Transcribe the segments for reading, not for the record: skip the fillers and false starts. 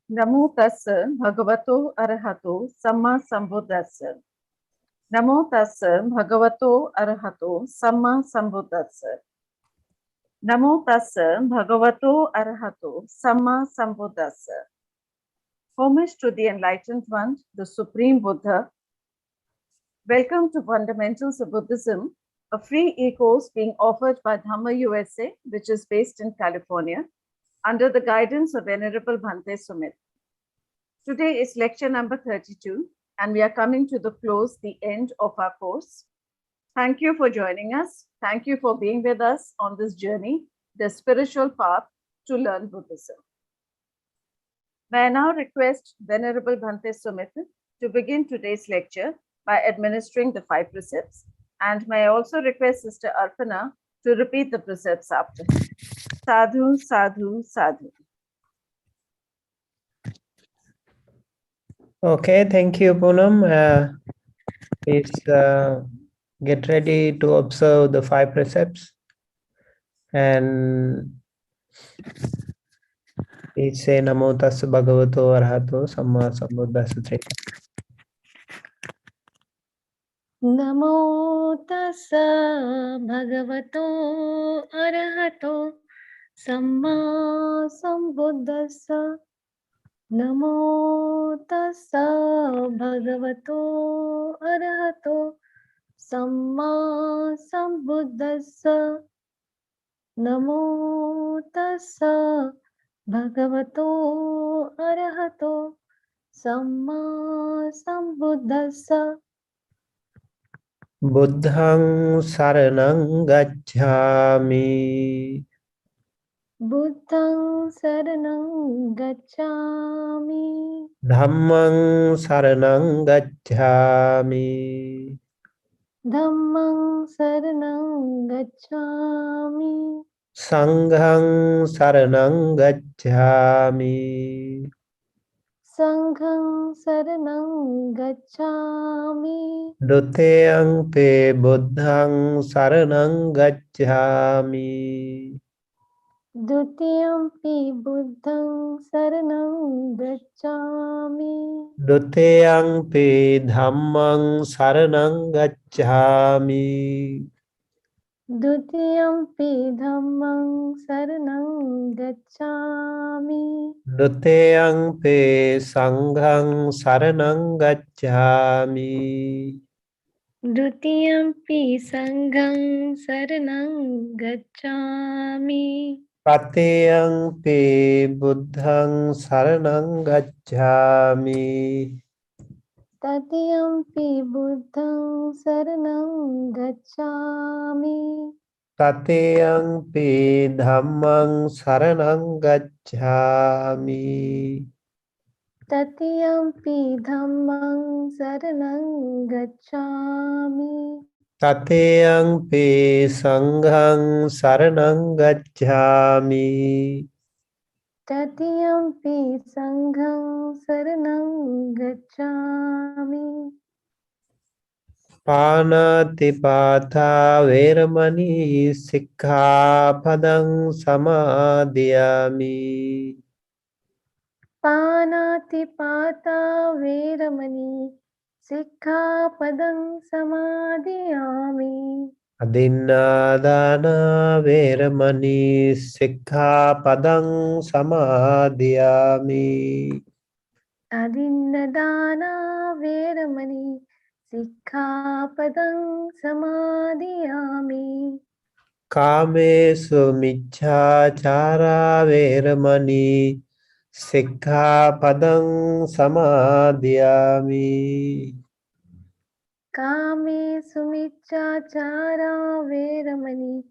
Namo tassa bhagavato arahato samma sambuddhassa. Namo tassa bhagavato arahato samma sambuddhassa. Namo tassa bhagavato arahato samma sambuddhassa. Homage to the Enlightened One, the Supreme Buddha. Welcome to Fundamentals of Buddhism, a free e-course being offered by Dhamma USA, which is based in California, under the guidance of Venerable Bhante Sumit. Today is lecture number 32, and we are coming to the close, the end of our course. Thank you for joining us. Thank you for being with us on this journey, the spiritual path to learn Buddhism. May I now request Venerable Bhante Sumit to begin today's lecture by administering the 5 precepts, and may I also request Sister Arpana to repeat the precepts after. Sadhu, sadhu, sadhu. Okay, thank you, Poonam. Please get ready to observe the 5 precepts, and please say Namo Tassa Bhagavato Arahato Samma Sambuddhassa. Namo tassa bhagavato arahato samma sambuddhassa. Namo tassa bhagavato arahato samma sambuddhassa. Namo tassa bhagavato arahato samma sambuddhassa. Buddhang saranang gacchami. Buddhang saranang gacchami. Dhammang saranang gacchami. Dhammang saranang gacchami. Sanghang saranang gacchami. Sanghang saranang gacchami. Duteyang pe buddhang saranang gacchami. Dutiyampi buddhang saranang gacchami. Duteyang pe dhammang saranang gacchami. Dutiyampi dhammang saranang gacchami. Duteyang pe sanghang saranang gacchami. Dutiyampi sanghang saranang gacchami. Pateyang pe buddhang saranang gacchami. Tatiyampi buddhang saranang gacchami. Tateyang pe dhammang saranang gacchami. Tatiyampi dhammang saranang gacchami. Tateyang pe sanghang saranang gacchami. Tatiyampi sanghang saranang gacchami. Panatipatha veramani sikkhapadang samadhiyami. Panatipata veramani sikkhapadang samadhiyami. Adinādāna veramani sikkhapadang samadhiyami. Adinnadana veramani sikkhapadang samadhiyami. Kāmesu miccācārā veramani sikkhapadang samadhiyami. Kame sumiccācārā veramani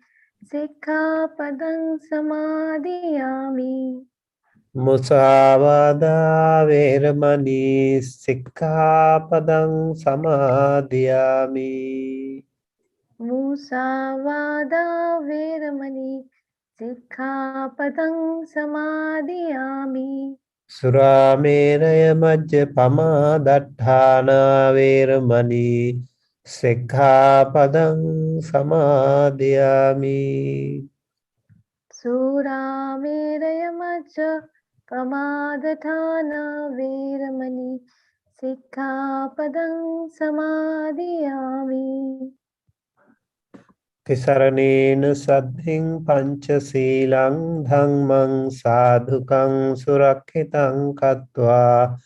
sikkhapadang samadhiyami. Musāvādā veramani sikkhapadang samadhiyami. Musāvādā veramani sikkhapadang samadhiyami. Suramēraya majjapamā daṭṭhāna veramani sikkhapadang samadhiyami. Suramerayamacha Pramadhana Veramani Sikkhapadam Samadhiyami. Tisaranena saddhing pancha silang dhammang sadhukang surakhitang katva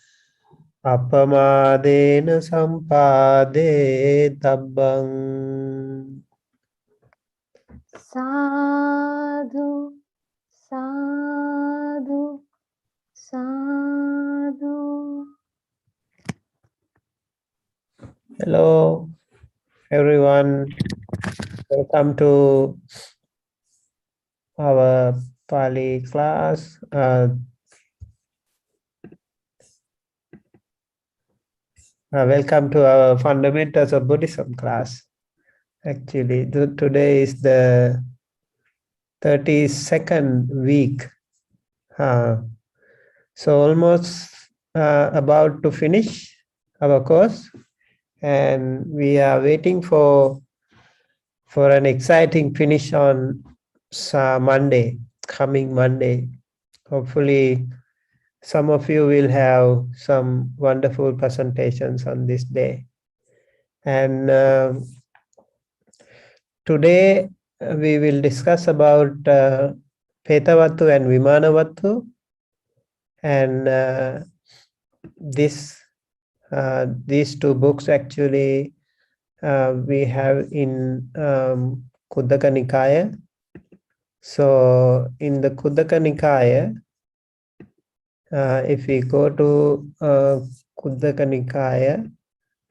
apamadena sampade tabbang. Sadhu, sadhu, sadhu. Hello, everyone. Welcome to our Pali class. Welcome to our Fundamentals of Buddhism class. Actually, today is the 32nd week. So almost about to finish our course, and we are waiting for an exciting finish on Monday, coming Monday. Hopefully, some of you will have some wonderful presentations on this day. And today we will discuss about Petawattu and Vimanavatu. And these two books actually we have in Khuddaka Nikaya. So in the Khuddaka Nikaya, if we go to Khuddaka Nikaya,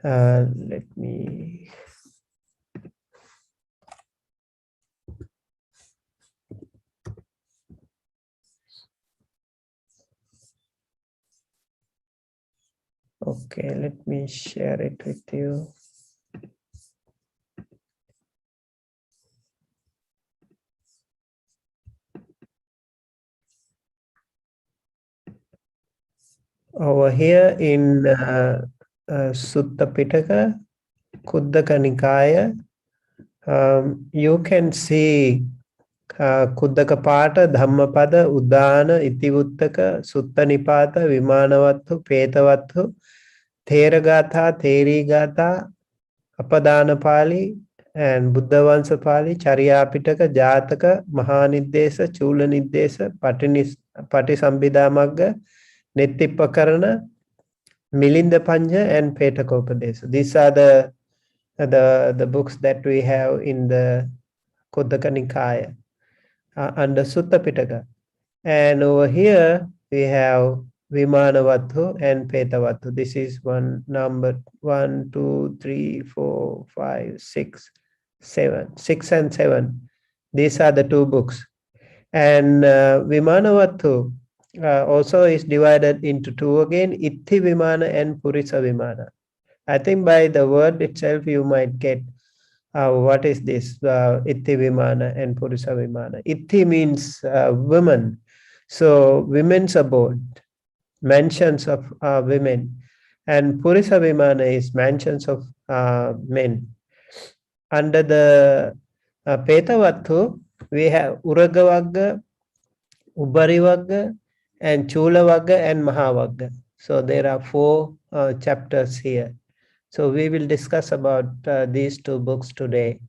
let me let me share it with you. Over here in Sutta Pitaka, Khuddaka Nikaya, you can see Khuddaka Pata, Dhammapada, Udana, Itivuttaka, Sutta Nipata, Vimana Vatthu Peta Vatthu, Theragatha, Therigatha, Apadana Pali, and Buddha Vansa Pali, Charya Pitaka, Jataka, Mahanidesa, Chula Nidesa, Patisambhida Magga, Nittipakarana, Milinda Panja, and Petakopadesa. These are the books that we have in the Khuddaka Nikaya under Sutta Pitaka. And over here we have Vimana Vatthu and Petawattu. This is number 1, 2, 3, 4, 5, 6, 7. 6 and 7. These are the two books. And Vimana Vatthu also is divided into two again, Itti Vimana and Purisa Vimana. I think by the word itself you might get what is this, Itti Vimana and Purisa Vimana. Itti means women. So women's abode, mansions of women. And Purisa Vimana is mansions of men. Under the Petawattu, we have Uragavagga, Ubarivagga, and Chulavagga and Mahavagga. So there are 4 chapters here. So we will discuss about these two books today.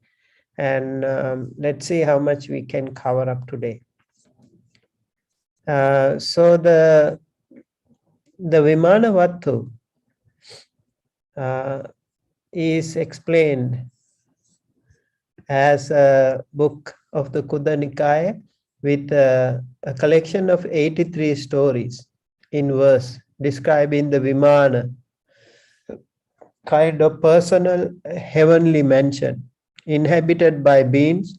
And let's see how much we can cover up today. So the Vimana Vatthu is explained as a book of the Khuddaka Nikaya with a collection of 83 stories in verse describing the Vimana, kind of personal heavenly mansion inhabited by beings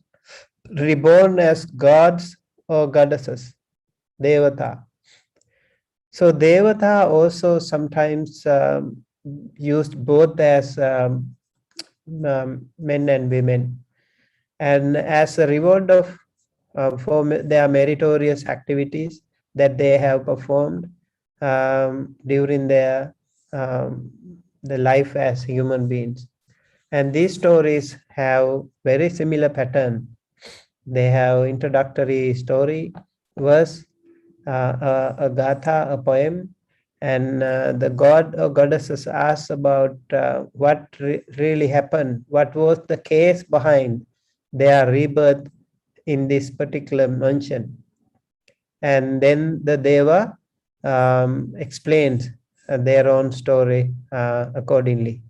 reborn as gods or goddesses, Devata. So Devata also sometimes used both as men and women, and as a reward of for their meritorious activities that they have performed during their the life as human beings. And these stories have very similar pattern. They have introductory story, verse, a gatha, a poem, and the god or goddesses asked about what really happened, what was the case behind their rebirth in this particular mansion. And then the Deva explains their own story accordingly.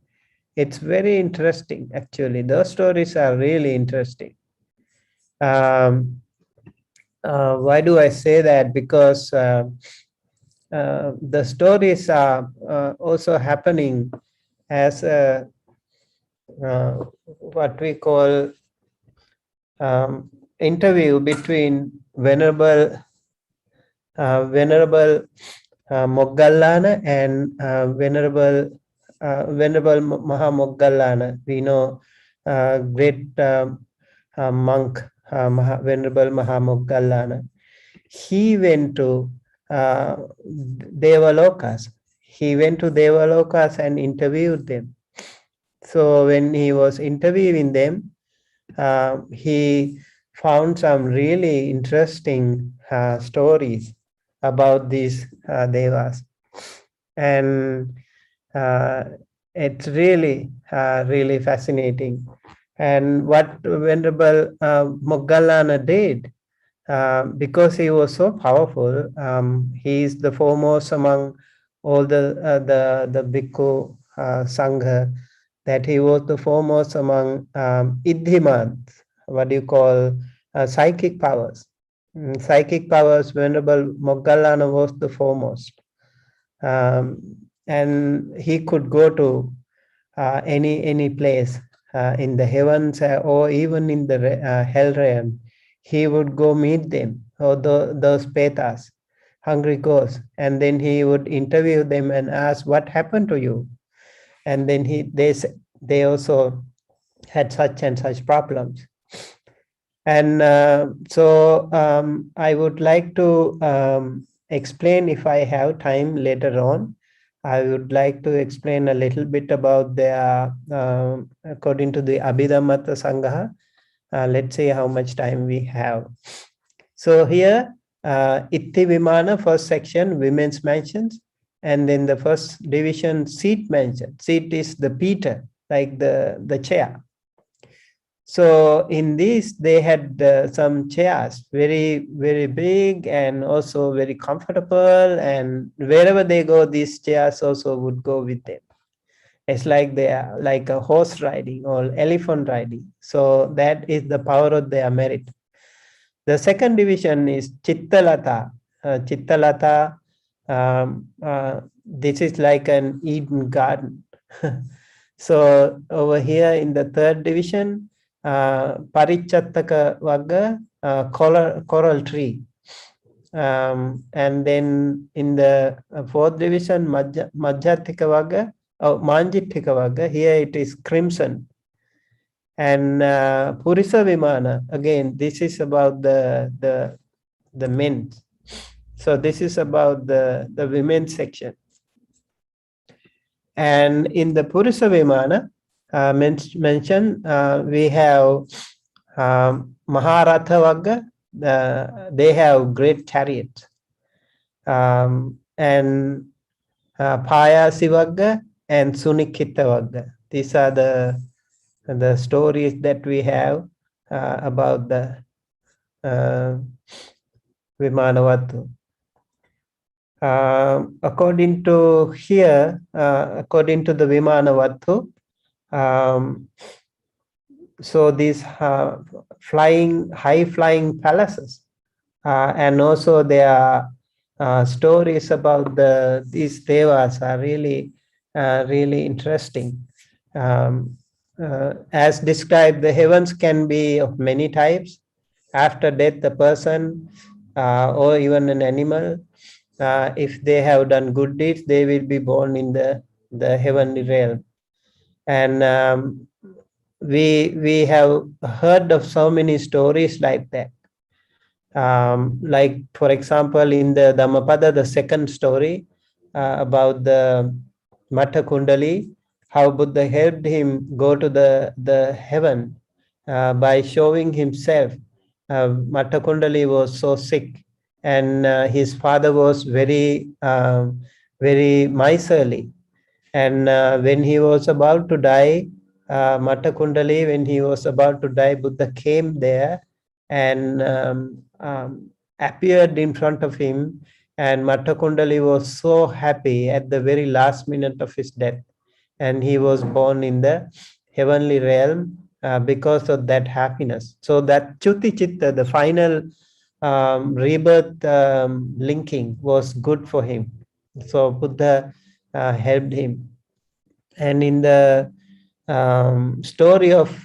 It's very interesting, actually. Those stories are really interesting. Why do I say that? Because the stories are also happening as a, what we call interview between Venerable Moggallana and Venerable Mahamoggallana. We know great monk Venerable Mahamoggallana. He went to Devalokas. He went to Devalokas and interviewed them. So when he was interviewing them, he found some really interesting stories about these devas, and it's really really fascinating. And what Venerable Moggallana did, because he was so powerful, he is the foremost among all the bhikkhu sangha, that he was the foremost among iddhimats, what do you call psychic powers. Psychic powers, Venerable Moggallana was the foremost. And he could go to any place in the heavens or even in the hell realm. He would go meet them, or those petas, hungry ghosts, and then he would interview them and ask, what happened to you? And then they also had such and such problems. And so I would like to explain, if I have time later on, I would like to explain a little bit about their, according to the Abhidhammata Sangha. Let's see how much time we have. So here, Itti Vimana, first section, women's mansions. And then the first division, seat mansion. Seat is the Peter, like the chair. So in this, they had some chairs, very, very big and also very comfortable. And wherever they go, these chairs also would go with them. It's like they are like a horse riding or elephant riding. So that is the power of their merit. The second division is Chittalata. Chittalata, this is like an Eden garden. So over here in the third division, Parichattaka Vagga, coral tree. And then in the fourth division, Majjatika Vagga, Manjittika Vagga, here it is crimson. And Purisa Vimana, again, this is about the men. So this is about the women's section. And in the Purisa Vimana mentioned, we have Maharatha Vagga, they have great chariots. And Payasi Vagga and Sunikhitta Vagga. These are the stories that we have about the Vimana Vatthu. According to here, according to the Vimana Vatthu, so these high flying palaces, and also their stories about these devas are really really interesting. As described, the heavens can be of many types. After death, the person or even an animal, if they have done good deeds, they will be born in the heavenly realm. And we have heard of so many stories like that. Like, for example, in the Dhammapada, the second story about the Mata Kundali, how Buddha helped him go to the heaven by showing himself. Mata Kundali was so sick, and his father was very miserly. And when he was about to die, Mata Kundali, when he was about to die, Buddha came there and appeared in front of him. And Mata Kundali was so happy at the very last minute of his death. And he was born in the heavenly realm because of that happiness. So that Chuti Chitta, the final rebirth linking, was good for him. So Buddha helped him. And in the story of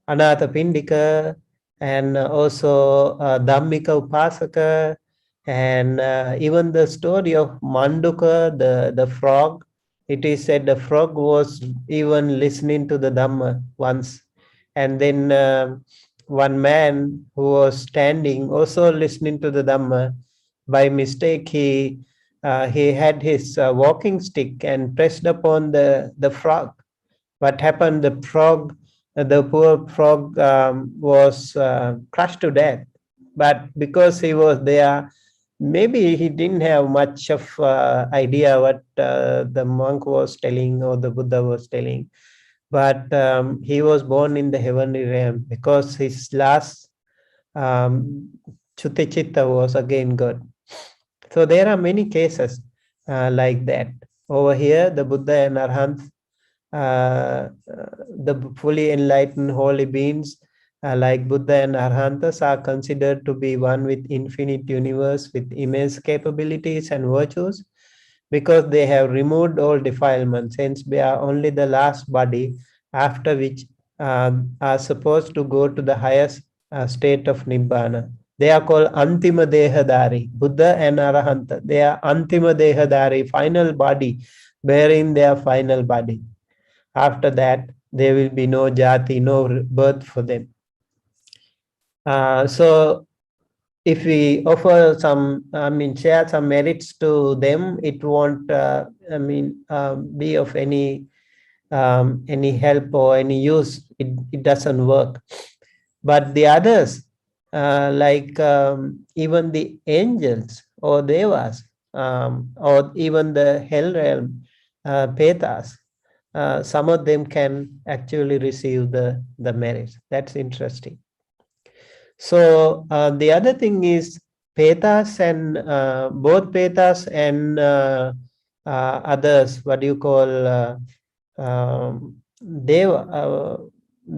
Anatha Pindika and also Dhammika Upasaka, and even the story of Manduka, the frog, it is said the frog was even listening to the Dhamma once. And then one man who was standing also listening to the Dhamma, by mistake he had his walking stick and pressed upon the frog. What happened? The frog, the poor frog was crushed to death. But because he was there, maybe he didn't have much of idea what the monk was telling or the Buddha was telling. But he was born in the heavenly realm because his last Chuti Chitta was again good. So there are many cases like that. Over here, the Buddha and Arhants, the fully enlightened holy beings like Buddha and Arhantas are considered to be one with infinite universe with immense capabilities and virtues, because they have removed all defilements. Hence, they are only the last body after which are supposed to go to the highest state of Nibbana. They are called Antima Dehadari. Buddha and Arahanta, they are Antima Dehadari, final body, bearing their final body. After that, there will be no jati, no birth for them. So if we offer some, share some merits to them, it won't, be of any help or any use. It doesn't work. But the others, like even the angels or devas, or even the hell realm, petas, some of them can actually receive the merits. That's interesting. So the other thing is petas and both petas and others, what do you call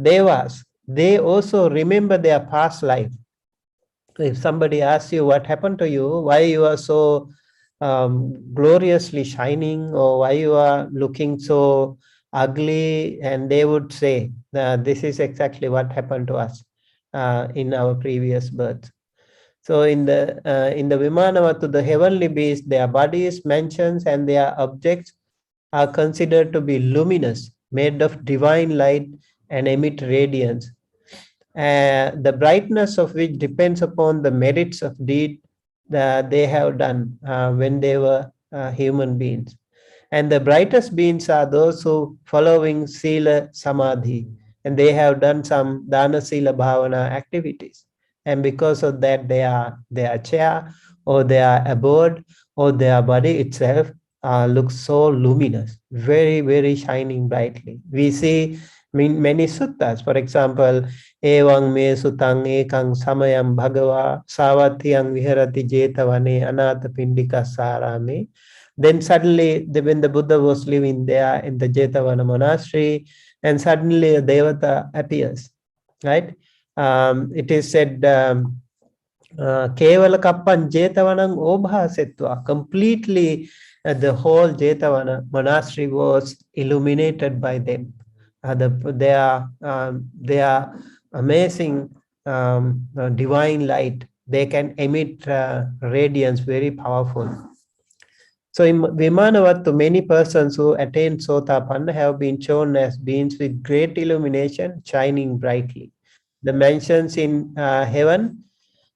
devas, they also remember their past life. If somebody asks you what happened to you, why you are so gloriously shining, or why you are looking so ugly, and they would say, this is exactly what happened to us in our previous birth. So in the Vimana Vatthu, the heavenly beings, their bodies, mansions, and their objects are considered to be luminous, made of divine light and emit radiance. The brightness of which depends upon the merits of deed that they have done when they were human beings. And the brightest beings are those who following Sila Samadhi, and they have done some Dana Sila Bhavana activities. And because of that, their chair or their abode or their body itself looks so luminous, very, very shining brightly. We see many suttas, for example, Evang me sutang ekang samayam bhagava savatyang viharati jetavane anatha pindika sarame. Then suddenly, when the Buddha was living there in the Jetavana monastery, and suddenly a Devata appears, right? It is said, Kevala kappan Jetavanam obhasetva. Completely, the whole Jetavana monastery was illuminated by them. They are amazing divine light. They can emit radiance, very powerful. So in Vimana Vatthu, many persons who attain Sotapanna have been shown as beings with great illumination, shining brightly. The mansions in heaven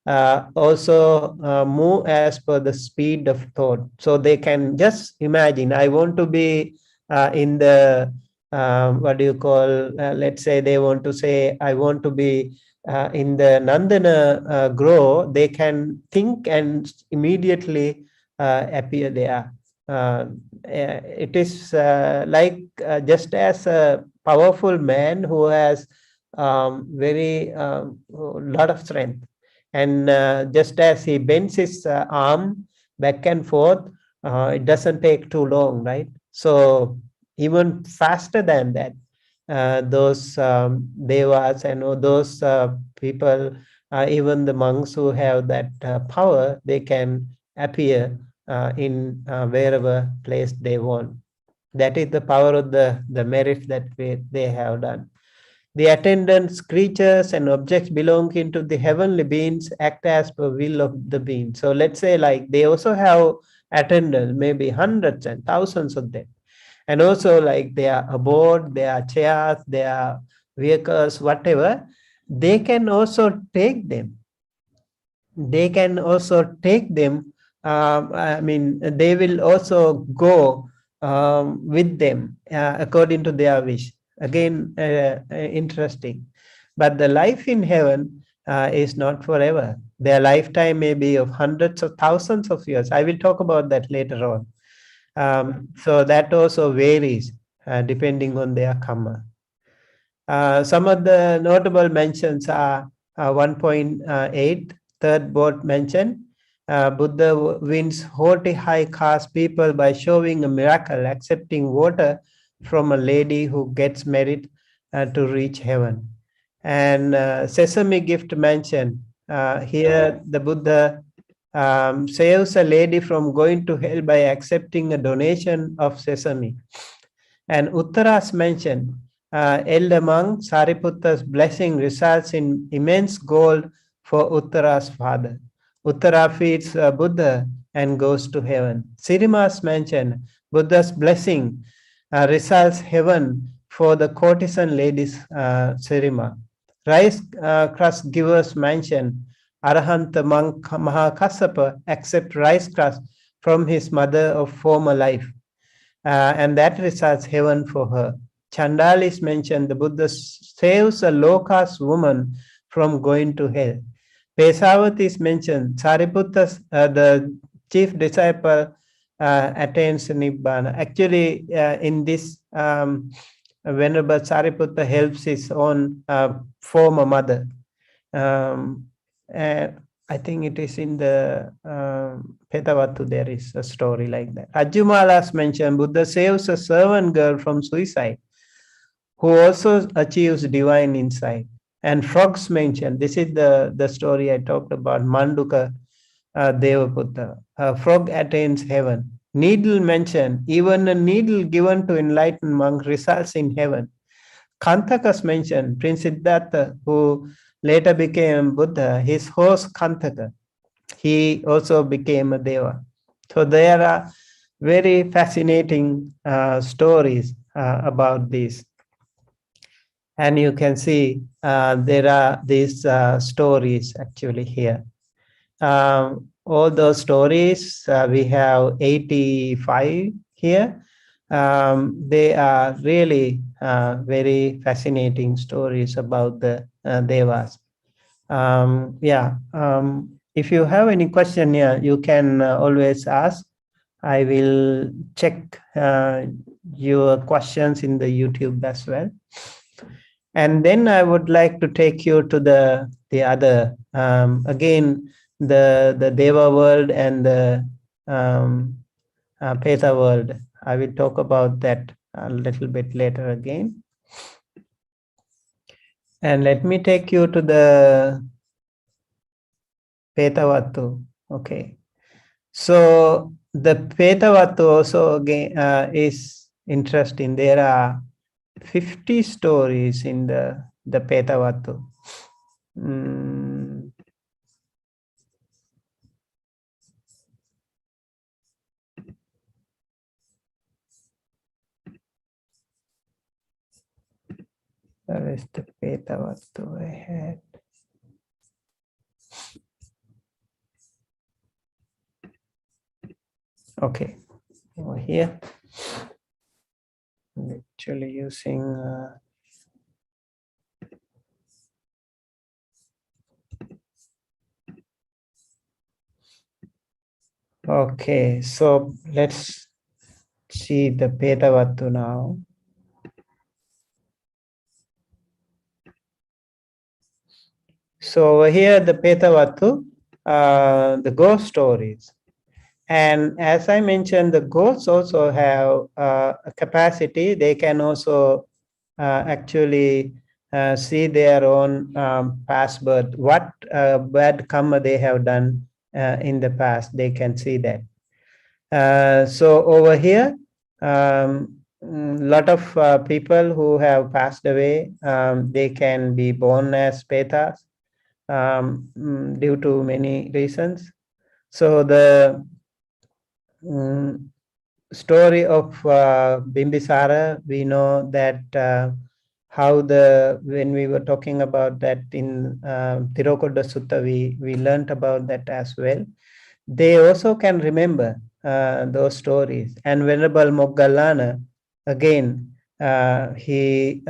also move as per the speed of thought. So they can just imagine, I want to be in the, let's say they want to say, I want to be in the Nandana grove, they can think and immediately appear there. It is like just as a powerful man who has very lot of strength, and just as he bends his arm back and forth, it doesn't take too long, right? So even faster than that, those devas and those people, even the monks who have that power, they can appear in wherever place they want. That is the power of the merit that they have done. The attendants, creatures, and objects belonging to the heavenly beings act as per will of the being. So let's say like they also have attendants, maybe hundreds and thousands of them. And also like they are aboard, they are chairs, they are vehicles, whatever, they can also take them. They can also take them. I mean, they will also go with them according to their wish. Again, interesting. But the life in heaven is not forever. Their lifetime may be of hundreds of thousands of years. I will talk about that later on. So that also varies depending on their karma. Some of the notable mentions are 1.8, third boat mention. Buddha wins 40 high caste people by showing a miracle, accepting water from a lady who gets married to reach heaven. And sesame gift mention. Here the Buddha saves a lady from going to hell by accepting a donation of sesame. And Uttara's mention, elder monk Sariputta's blessing results in immense gold for Uttara's father. Uttara feeds Buddha and goes to heaven. Sirima's mention, Buddha's blessing results heaven for the courtesan ladies Sirima. Rice crust givers mention, Arahanta monk Mahakassapa accept rice crust from his mother of former life. And that results heaven for her. Chandalis mentioned the Buddha saves a low caste woman from going to hell. Pesawati is mentioned, Sariputta, the chief disciple, attains Nibbana. Actually, in this, Venerable Sariputta helps his own former mother. I think it is in the Petawattu, there is a story like that. Ajumala's mentioned, Buddha saves a servant girl from suicide, who also achieves divine insight. And frogs mentioned, this is the story I talked about, Manduka Devaputta. A frog attains heaven. Needle mentioned, even a needle given to enlightened monk results in heaven. Kantakas mentioned, Prince Siddhartha, who later became Buddha, his horse Kantaka, he also became a Deva. So there are very fascinating stories about this. And you can see there are these stories actually here. All those stories, we have 85 here. They are really very fascinating stories about the Devas. If you have any question here, you can always ask. I will check your questions in the YouTube as well. And then I would like to take you to the other, again, the Deva world and the Peta world. I will talk about that a little bit later again. And let me take you to the Petawattu. Okay. So the Petawattu also again is interesting. There are 50 stories in the Petawattu. Where is the Petawattu I had? Okay, over here. I'm actually using Okay, so let's see the Petawattu now. So over here, the Petawattu, the ghost stories. And as I mentioned, the ghosts also have a capacity. They can also actually see their own past birth, what bad karma they have done in the past. They can see that. So over here, lot of people who have passed away, they can be born as Petas due to many reasons. So the story of Bimbisara, we know that how when we were talking about that in Tirokoda Sutta, we learned about that as well. They also can remember those stories. And Venerable Moggallana, again, he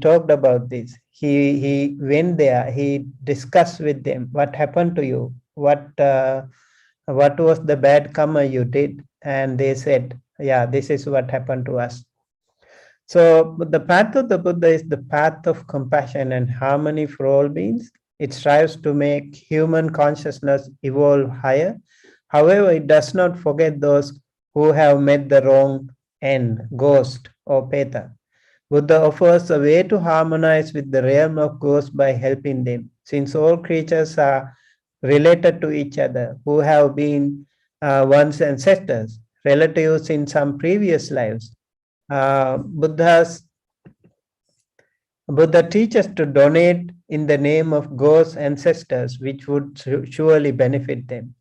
talked about this. He went there, he discussed with them what happened to you, what was the bad karma you did, and they said, yeah, this is what happened to us. So the path of the Buddha is the path of compassion and harmony for all beings. It strives to make human consciousness evolve higher. However, it does not forget those who have met the wrong end, ghost or Peta. Buddha offers a way to harmonize with the realm of ghosts by helping them. Since all creatures are related to each other, who have been one's ancestors, relatives in some previous lives, Buddha teaches to donate in the name of ghosts ancestors, which would surely benefit them,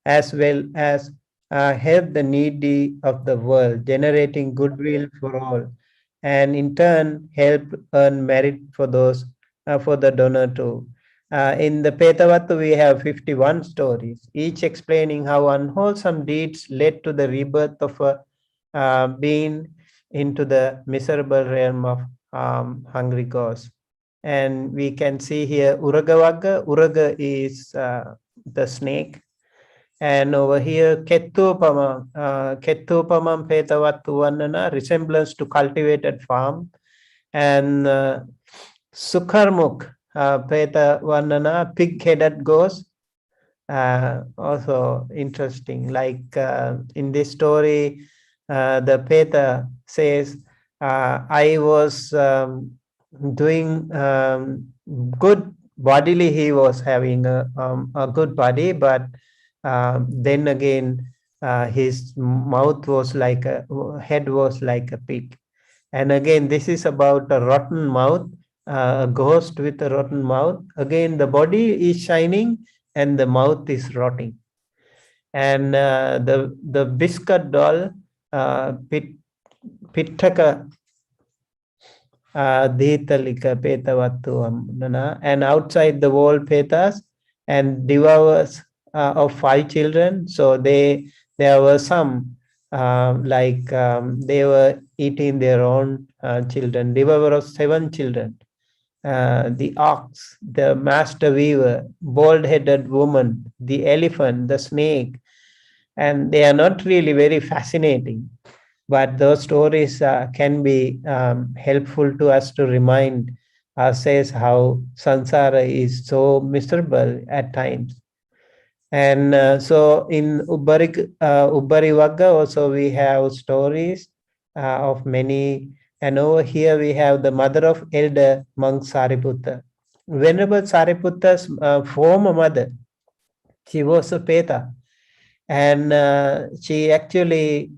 as well as help the needy of the world, generating goodwill for all, and in turn help earn merit for those for the donor too. In the Petawattu, we have 51 stories, each explaining how unwholesome deeds led to the rebirth of a being into the miserable realm of hungry ghosts. And we can see here Uragavagga. Uraga is the snake. And over here, Kettupamam Petawattu Vannana, resemblance to cultivated farm. And Sukharmukh Peta Vannana, pig-headed ghost. Also interesting. Like in this story, the Peta says, I was doing good bodily, he was having a good body, but then again, his mouth was like head was like a pig. And again, this is about a rotten mouth, a ghost with a rotten mouth. Again, the body is shining and the mouth is rotting. And the biscuit doll, Pittaka Dhitalika Petawattu Amnana, and outside the wall Petas and devours of 5 children. So there were some they were eating their own children. Devourer of 7 children. The ox, the master weaver, bald-headed woman, the elephant, the snake, and they are not really very fascinating. But those stories can be helpful to us to remind ourselves how samsara is so miserable at times. And so in Ubbari also we have stories of many. And over here we have the mother of elder monk Sariputta. Venerable Sariputta's former mother, she was a Peta. And she actually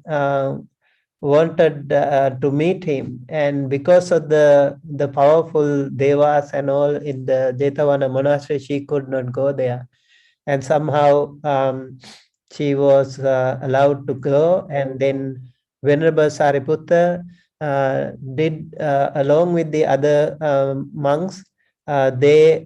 wanted to meet him, and because of the powerful devas and all in the Jetavana monastery, she could not go there. And somehow she was allowed to go, and then Venerable Sariputta did along with the other monks, they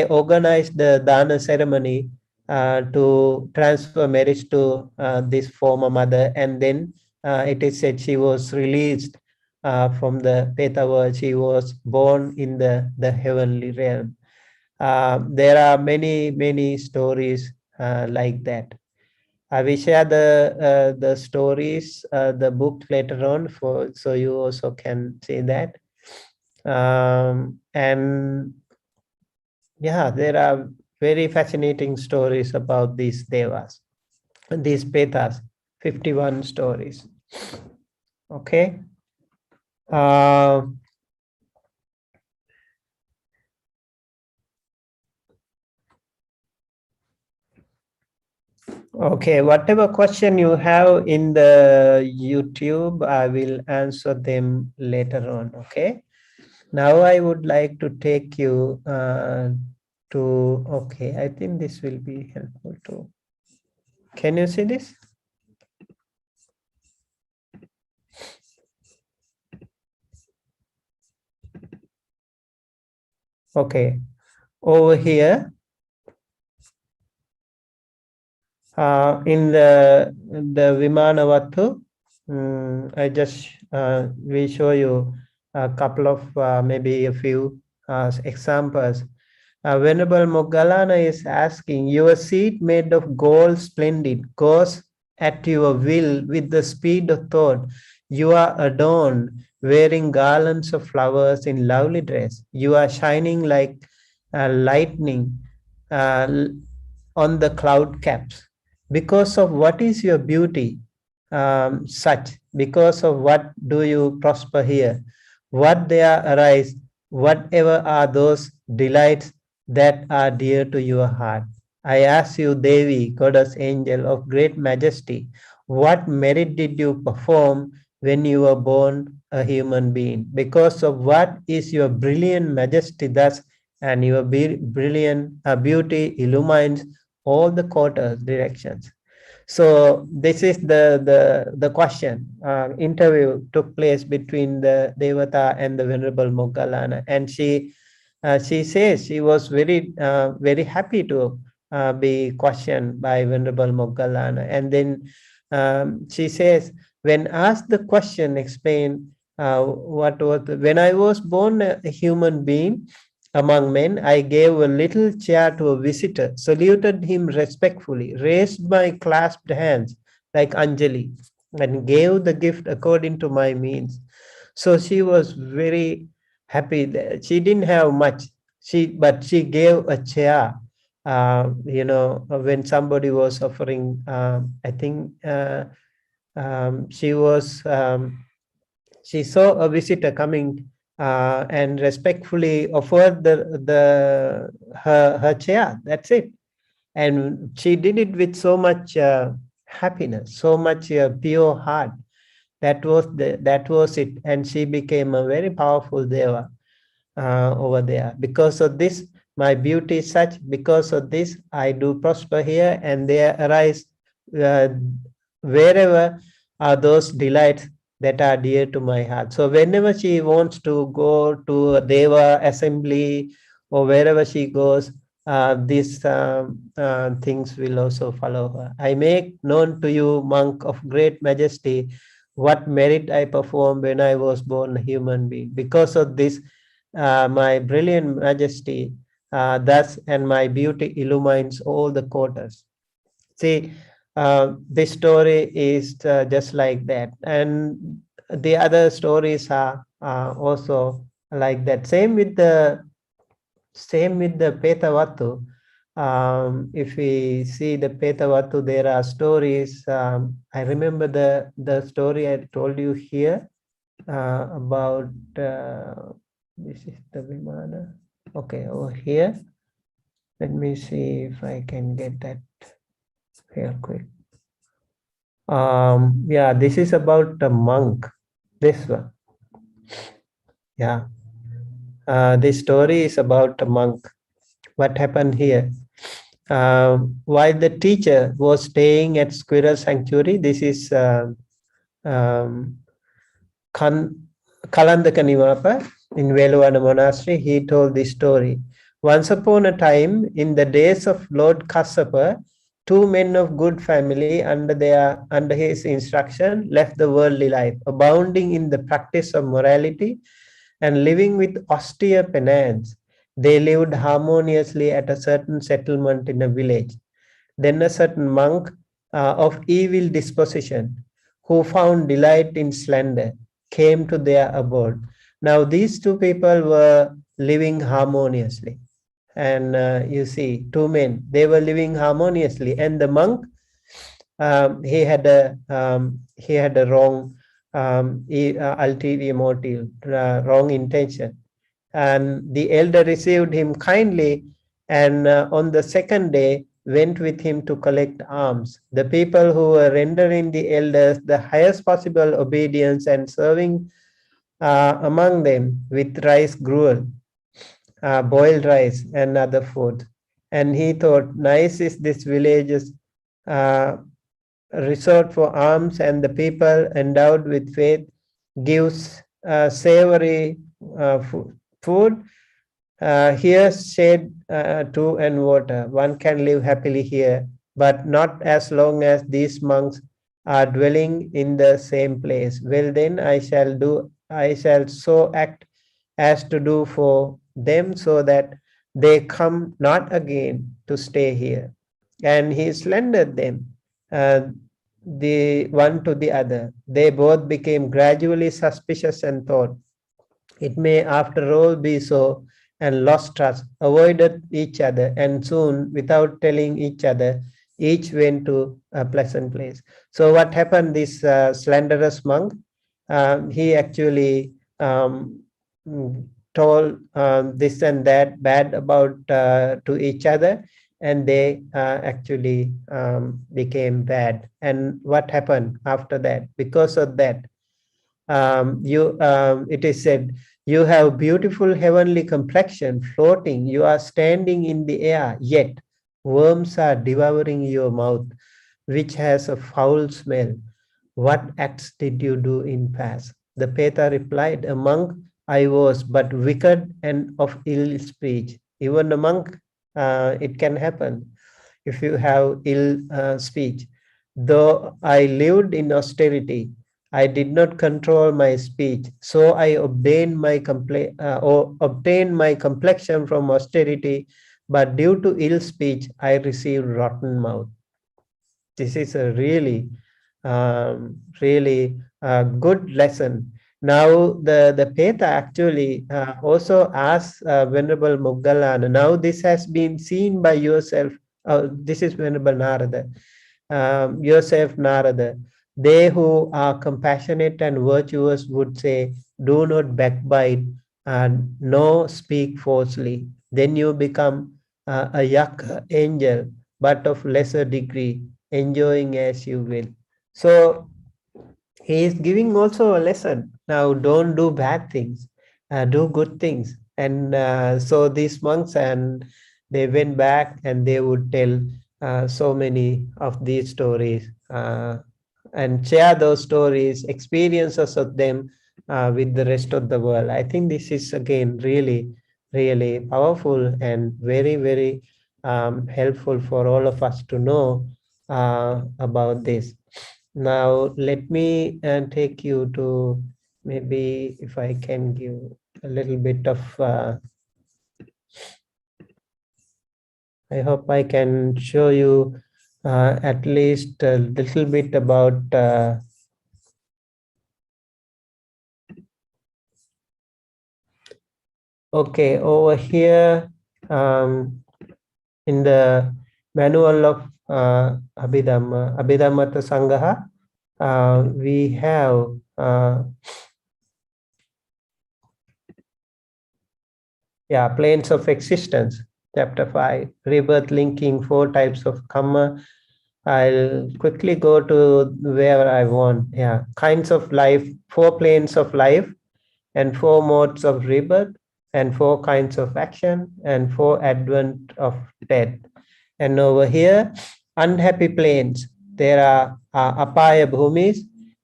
organized the dana ceremony to transfer marriage to this former mother, and then it is said she was released from the Peta world. She was born in the heavenly realm. There are many stories like that. I will share the stories, the book later on, so you also can see that. And yeah, there are very fascinating stories about these devas, these petas, 51 stories. Okay. Okay, whatever question you have in the YouTube, I will answer them later on. Okay. Now I would like to take you to, okay, I think this will be helpful too. Can you see this? Okay, over here, in the Vimana Vatthu, I just will show you a couple of maybe a few examples. Venerable Moggallana is asking, your seat made of gold splendid goes at your will with the speed of thought. You are adorned, wearing garlands of flowers in lovely dress. You are shining like lightning on the cloud caps. Because of what is your beauty such? Because of what do you prosper here? What there arise? Whatever are those delights that are dear to your heart? I ask you, Devi, goddess angel of great majesty, what merit did you perform when you were born a human being? Because of what is your brilliant majesty thus, and your brilliant beauty illumines all the quarters directions. So this is the question. Interview took place between the Devata and the Venerable Moggallana, and she says she was very happy to be questioned by Venerable Moggallana. And then she says, when asked the question, explain what was when I was born a human being among men, I gave a little chair to a visitor, saluted him respectfully, raised my clasped hands like Anjali, and gave the gift according to my means. So she was very happy. She didn't have much, but she gave a chair. When somebody was offering, I think she saw a visitor coming and respectfully offered her chair. That's it. And she did it with so much happiness, so much pure heart. That was it. And she became a very powerful deva over there. Because of this, my beauty is such. Because of this, I do prosper here, and there arise wherever are those delights that are dear to my heart. So whenever she wants to go to a Deva assembly or wherever she goes, these things will also follow her. I make known to you, monk of great majesty, what merit I performed when I was born a human being. Because of this, my brilliant majesty thus, and my beauty illumines all the quarters. See, this story is just like that, and the other stories are also like that. Same with the Petawattu. If we see the Petawattu, there are stories. I remember the story I told you here about this is the Vimana. Okay, over here. Let me see if I can get that real quick. Yeah, this is about a monk. This one. Yeah. This story is about a monk. What happened here? While the teacher was staying at Squirrel Sanctuary, this is Kalandaka in Veluwana Monastery, he told this story. Once upon a time, in the days of Lord Kassapa, two men of good family under his instruction left the worldly life, abounding in the practice of morality and living with austere penance. They lived harmoniously at a certain settlement in a village. Then a certain monk of evil disposition, who found delight in slender, came to their abode. Now these two people were living harmoniously. And you see, two men, they were living harmoniously. And the monk, he had a wrong ulterior motive, wrong intention. And the elder received him kindly, and on the second day went with him to collect alms. The people who were rendering the elders the highest possible obedience and serving among them with rice gruel, boiled rice and other food. And he thought, nice is this village's resort for alms, and the people endowed with faith gives savory food. Here shade too and water. One can live happily here, but not as long as these monks are dwelling in the same place. Well then, I shall so act as to do for them, so that they come not again to stay here. And he slandered them, the one to the other. They both became gradually suspicious and thought, it may after all be so, and lost trust, avoided each other, and soon, without telling each other, each went to a pleasant place. So what happened, this slanderous monk, he actually told this and that bad about to each other, and they actually became bad. And what happened after that? Because of that, it is said, you have beautiful heavenly complexion floating, you are standing in the air, yet worms are devouring your mouth, which has a foul smell. What acts did you do in past? The Peta replied, a monk I was, but wicked and of ill speech. Even a monk, it can happen if you have ill speech. Though I lived in austerity, I did not control my speech, so I obtained my complexion from austerity, but due to ill speech, I received rotten mouth. This is a really good lesson. Now the Peta actually also asks Venerable Moggallana. Now this has been seen by yourself. This is Venerable Narada. Yourself, Narada. They who are compassionate and virtuous would say, do not backbite and nor speak falsely. Then you become a yak angel, but of lesser degree, enjoying as you will. So he is giving also a lesson. Now don't do bad things, do good things. And so these monks, and they went back and they would tell so many of these stories and share those stories, experiences of them with the rest of the world. I think this is again really powerful and very helpful for all of us to know about this. Now let me take you to, maybe if I can give a little bit of I hope I can show you at least a little bit about okay, over here in the manual of Abhidhammata Sangaha, we have planes of existence, chapter 5, rebirth linking 4 types of karma. I'll quickly go to where I want. Kinds of life, 4 planes of life, and 4 modes of rebirth, and 4 kinds of action, and 4 advent of death. And over here, unhappy planes, there are apaya bhumis,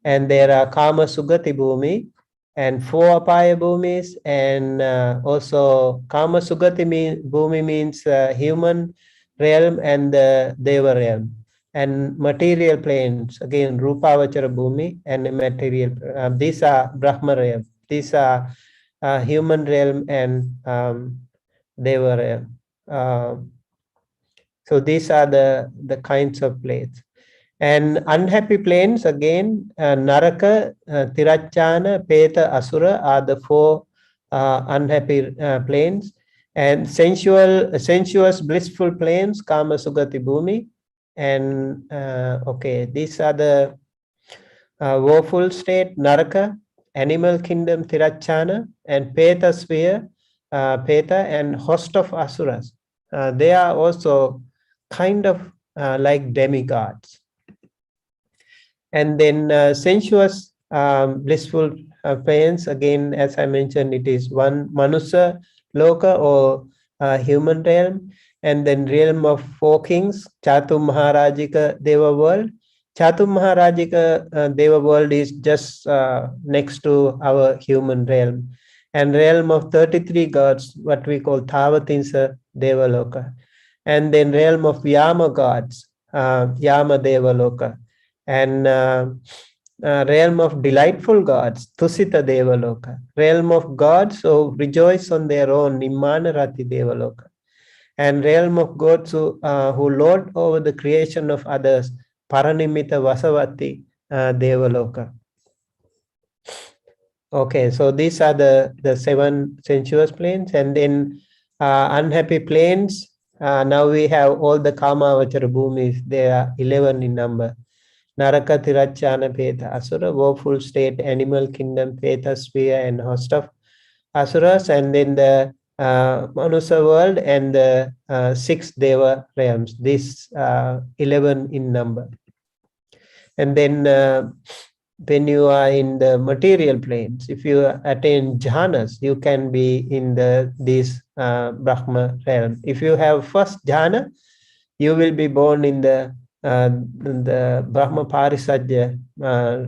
and there are kama sugati bhumi, and 4 apaya bhumis, and also kama sugati bhumi means human realm and the deva realm. And material planes, again, rupavachara bhumi and material, these are brahma realm. These are human realm and deva realm. So these are the kinds of planes. And unhappy planes, again, Naraka, Tirachana, Peta, Asura are the four unhappy planes. And sensuous, blissful planes, Kama, Sugati, Bhumi. And okay, these are the woeful state, Naraka, animal kingdom, Tirachana, and Peta sphere, Peta, and host of Asuras. They are also kind of like demigods. And then sensuous, blissful planes, again, as I mentioned, it is one Manusa Loka or human realm, and then realm of four kings, Chatu Maharajika Deva world. Chatu Maharajika Deva world is just next to our human realm, and realm of 33 gods, what we call Thavatinsa Deva Loka, and then realm of Yama gods, Yama Deva Loka, and realm of delightful gods, Tusita Devaloka, realm of gods who rejoice on their own, Nimanarati Devaloka, and realm of gods who lord over the creation of others, Paranimita Vasavati Devaloka. Okay, so these are the 7 sensuous planes, and then unhappy planes. Now we have all the Kama Vachara Bhumis, they are 11 in number. Naraka, Tirachana, Peta, Asura, woeful state, animal kingdom, Peta sphere, and host of Asuras, and then the Manusa world and the 6 Deva realms, these 11 in number. And then when you are in the material planes, if you attain jhanas, you can be in this Brahma realm. If you have first jhana, you will be born in the Brahma Parisajya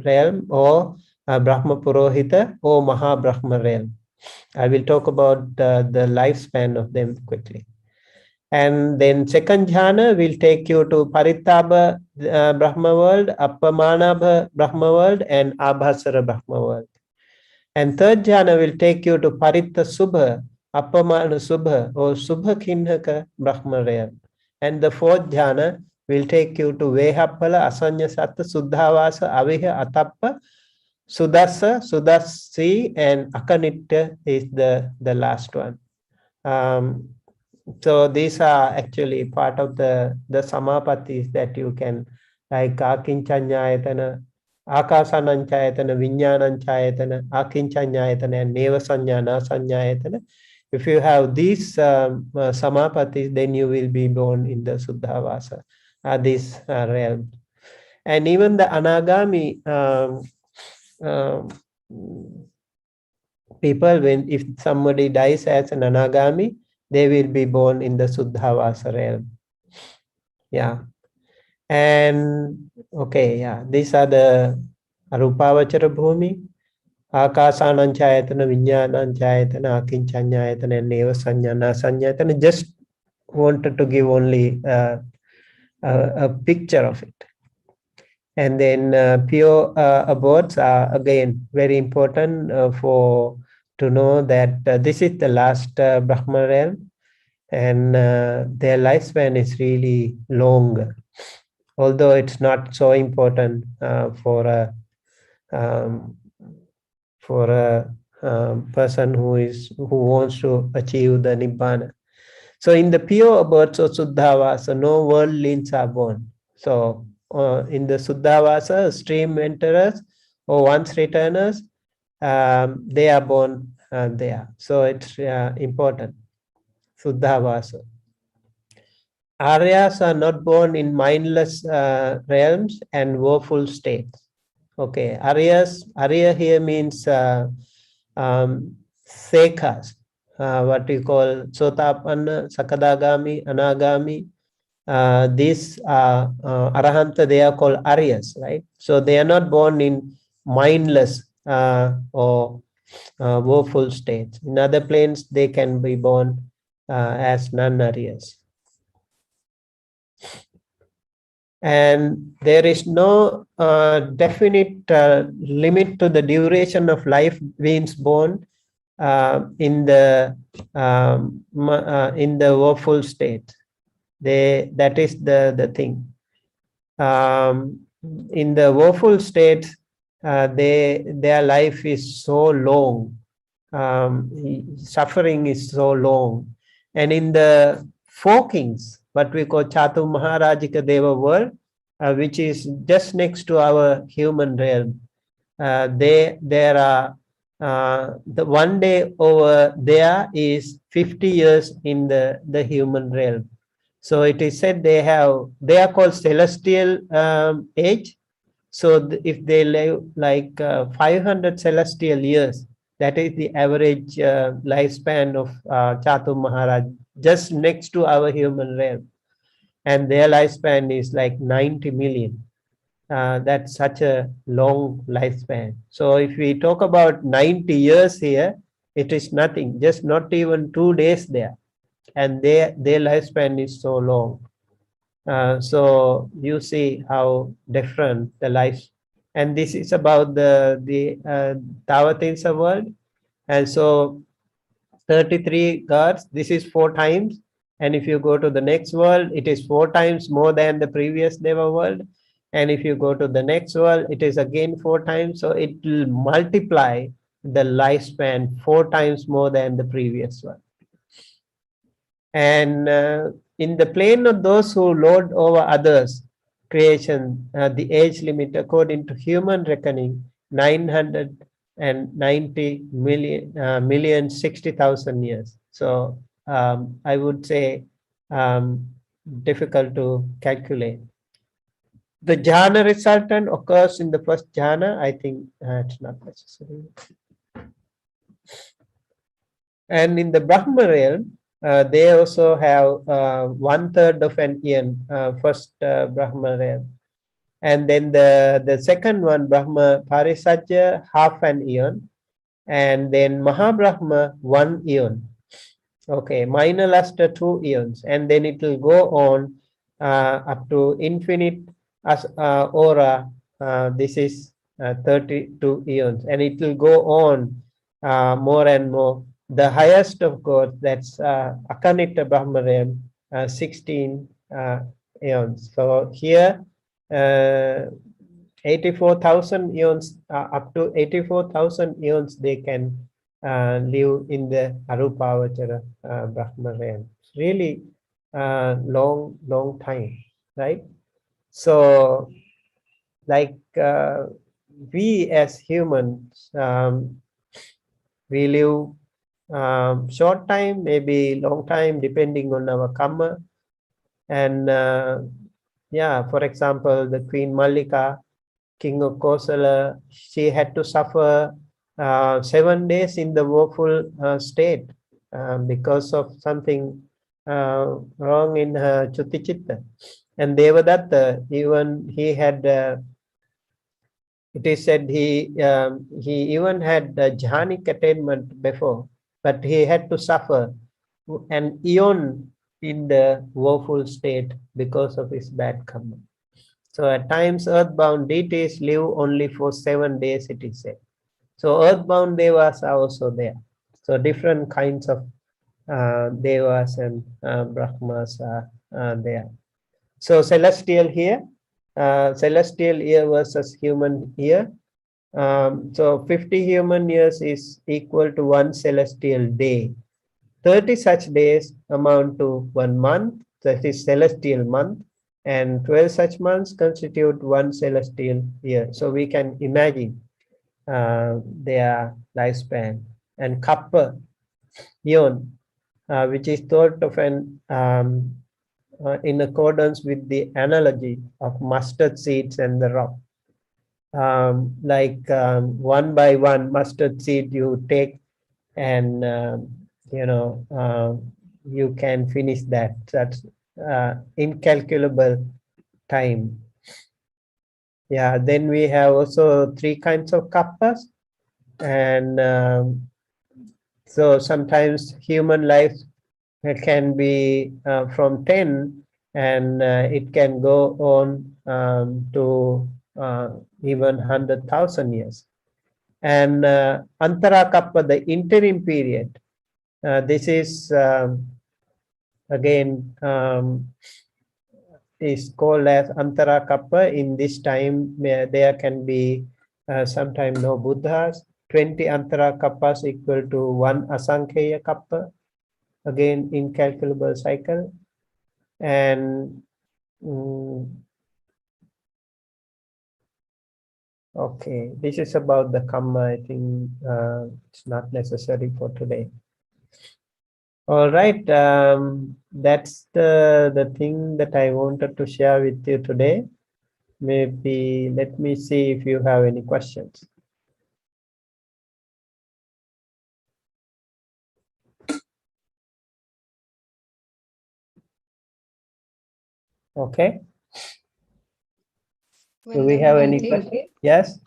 realm, or Brahma Purohita, or Maha Brahma realm. I will talk about the lifespan of them quickly. And then second jhana will take you to Paritaba Brahma world, Appamanabha Brahma world, and Abhasara Brahma world. And third jhana will take you to Paritta Subha, Appamana Subha, or Subha Kinhaka Brahma realm. And the fourth jhana will take you to Vehapala, Asanya Satta, Suddhavasa, Aviha, Atappa, Sudasa, Sudasi, and Akanitta is the last one. So these are actually part of the samapatis that you can, like Akinchanyayatana, Akasananchayatana, Vinyananchayatana, Akinchanyayatana, and Nevasanyana, Sanyayatana. If you have these samapatis, then you will be born in the Suddhavasa, this realm. And even the Anagami people, if somebody dies as an Anagami, they will be born in the Suddhavasa realm. Yeah. And okay, yeah, these are the Arupavachara Bhumi, Akasananchayatana, Vinyananchayatana, Akinchanyayatana, and Nevasanyana, Sanyayatana. Just wanted to give only a picture of it. And then pure abodes are again very important to know that this is the last Brahma realm, and their lifespan is really long, although it's not so important for a person who wants to achieve the Nibbana. So in the pure abodes of Suddhavasa, no worldlings are born. So in the Suddhavasa, stream enterers or once returners, they are born there. So it's important. Suddhavasa. Aryas are not born in mindless realms and woeful states. Okay, Arya here means Sekhas, what we call Sotapanna, Sakadagami, Anagami. These Arahanta, they are called Aryas, right? So they are not born in mindless or woeful states. In other planes, they can be born as non-Aryas. And there is no definite limit to the duration of life beings born in the woeful state. That is the thing. in the woeful state, their life is so long, suffering is so long. And in the four kings, what we call Chatu Maharajika Deva world, which is just next to our human realm, there are the one day over there is 50 years in the human realm. So it is said they are called celestial age. So if they live like 500 celestial years, that is the average lifespan of Chatu Maharaj, just next to our human realm. And their lifespan is like 90 million. That's such a long lifespan. So if we talk about 90 years here, it is nothing, just not even 2 days there. And their lifespan is so long. So you see how different the life, and this is about the Tawatinsa world. And so 33 gods, this is 4 times. And if you go to the next world, it is 4 times more than the previous Deva world. And if you go to the next world, it is again 4 times. So it will multiply the lifespan 4 times more than the previous one. And in the plane of those who lord over others, creation, the age limit according to human reckoning, 990 million 60,000 years. So I would say difficult to calculate. The jhana resultant occurs in the first jhana. I think it's not necessary. And in the Brahma realm, they also have 1/3 of an eon, first Brahma realm. And then the second one, Brahma Parisajya, half an eon. And then Mahabrahma, 1 eon. Okay, minor luster, 2 eons. And then it will go on up to infinite aura. This is 32 eons. And it will go on more and more. The highest of God, that's Akanita Brahma realm, 16 eons. So here, 84,000 eons, up to 84,000 eons, they can live in the Arupavachara Brahma realm. Really long time, right? So, like we as humans, we live short time, maybe long time, depending on our karma. And yeah, for example, the Queen Mallika, King of Kosala, she had to suffer 7 days in the woeful state because of something wrong in her Chutichitta. And Devadatta, even he had, it is said he even had jhanic attainment before, but he had to suffer an eon in the woeful state because of his bad karma. So at times earthbound deities live only for 7 days, it is said. So earthbound devas are also there. So different kinds of devas and brahmas are there. So celestial here, celestial year versus human year. So 50 human years is equal to 1 celestial day. 30 such days amount to 1 month, that is celestial month, and 12 such months constitute 1 celestial year. So we can imagine their lifespan. And kappa, eon, which is thought of an in accordance with the analogy of mustard seeds and the rock. Like 1 by 1 mustard seed you take, and you can finish that. That's incalculable time. Yeah, then we have also 3 kinds of kappas. And so sometimes human life can be from 10, and it can go on to even 100,000 years. And Antara Kappa, the interim period, this is again is called as Antara Kappa. In this time, there can be sometime no Buddhas. 20 Antara Kappas equal to 1 Asankheya Kappa. Again, incalculable cycle. And okay, this is about the Kamma. I think it's not necessary for today. All right, that's the thing that I wanted to share with you today. Maybe let me see if you have any questions. Okay. Do we have any questions? Yes.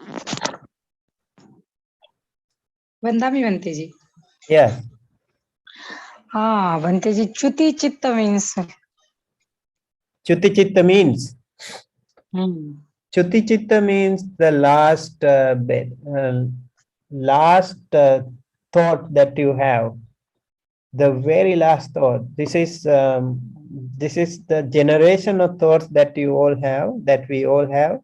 Vandami Vanteji. Yes. Vanteji, Chuti Chitta means. Chuti Chitta means. Chuti Chitta means the last thought that you have, the very last thought. This is the generation of thoughts that you all have, that we all have.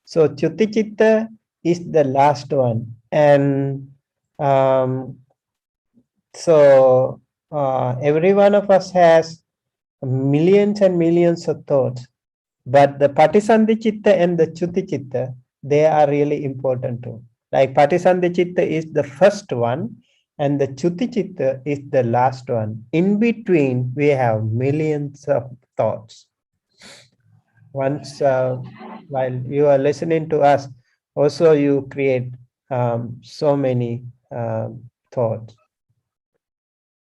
So Chuti Chitta is the last one, and so every one of us has millions and millions of thoughts. But the Patisandhi Chitta and the Chuti Chitta, they are really important too. Like Patisandhi Chitta is the first one and the Chuti Chitta is the last one. In between, we have millions of thoughts. Once while you are listening to us, also you create so many thoughts.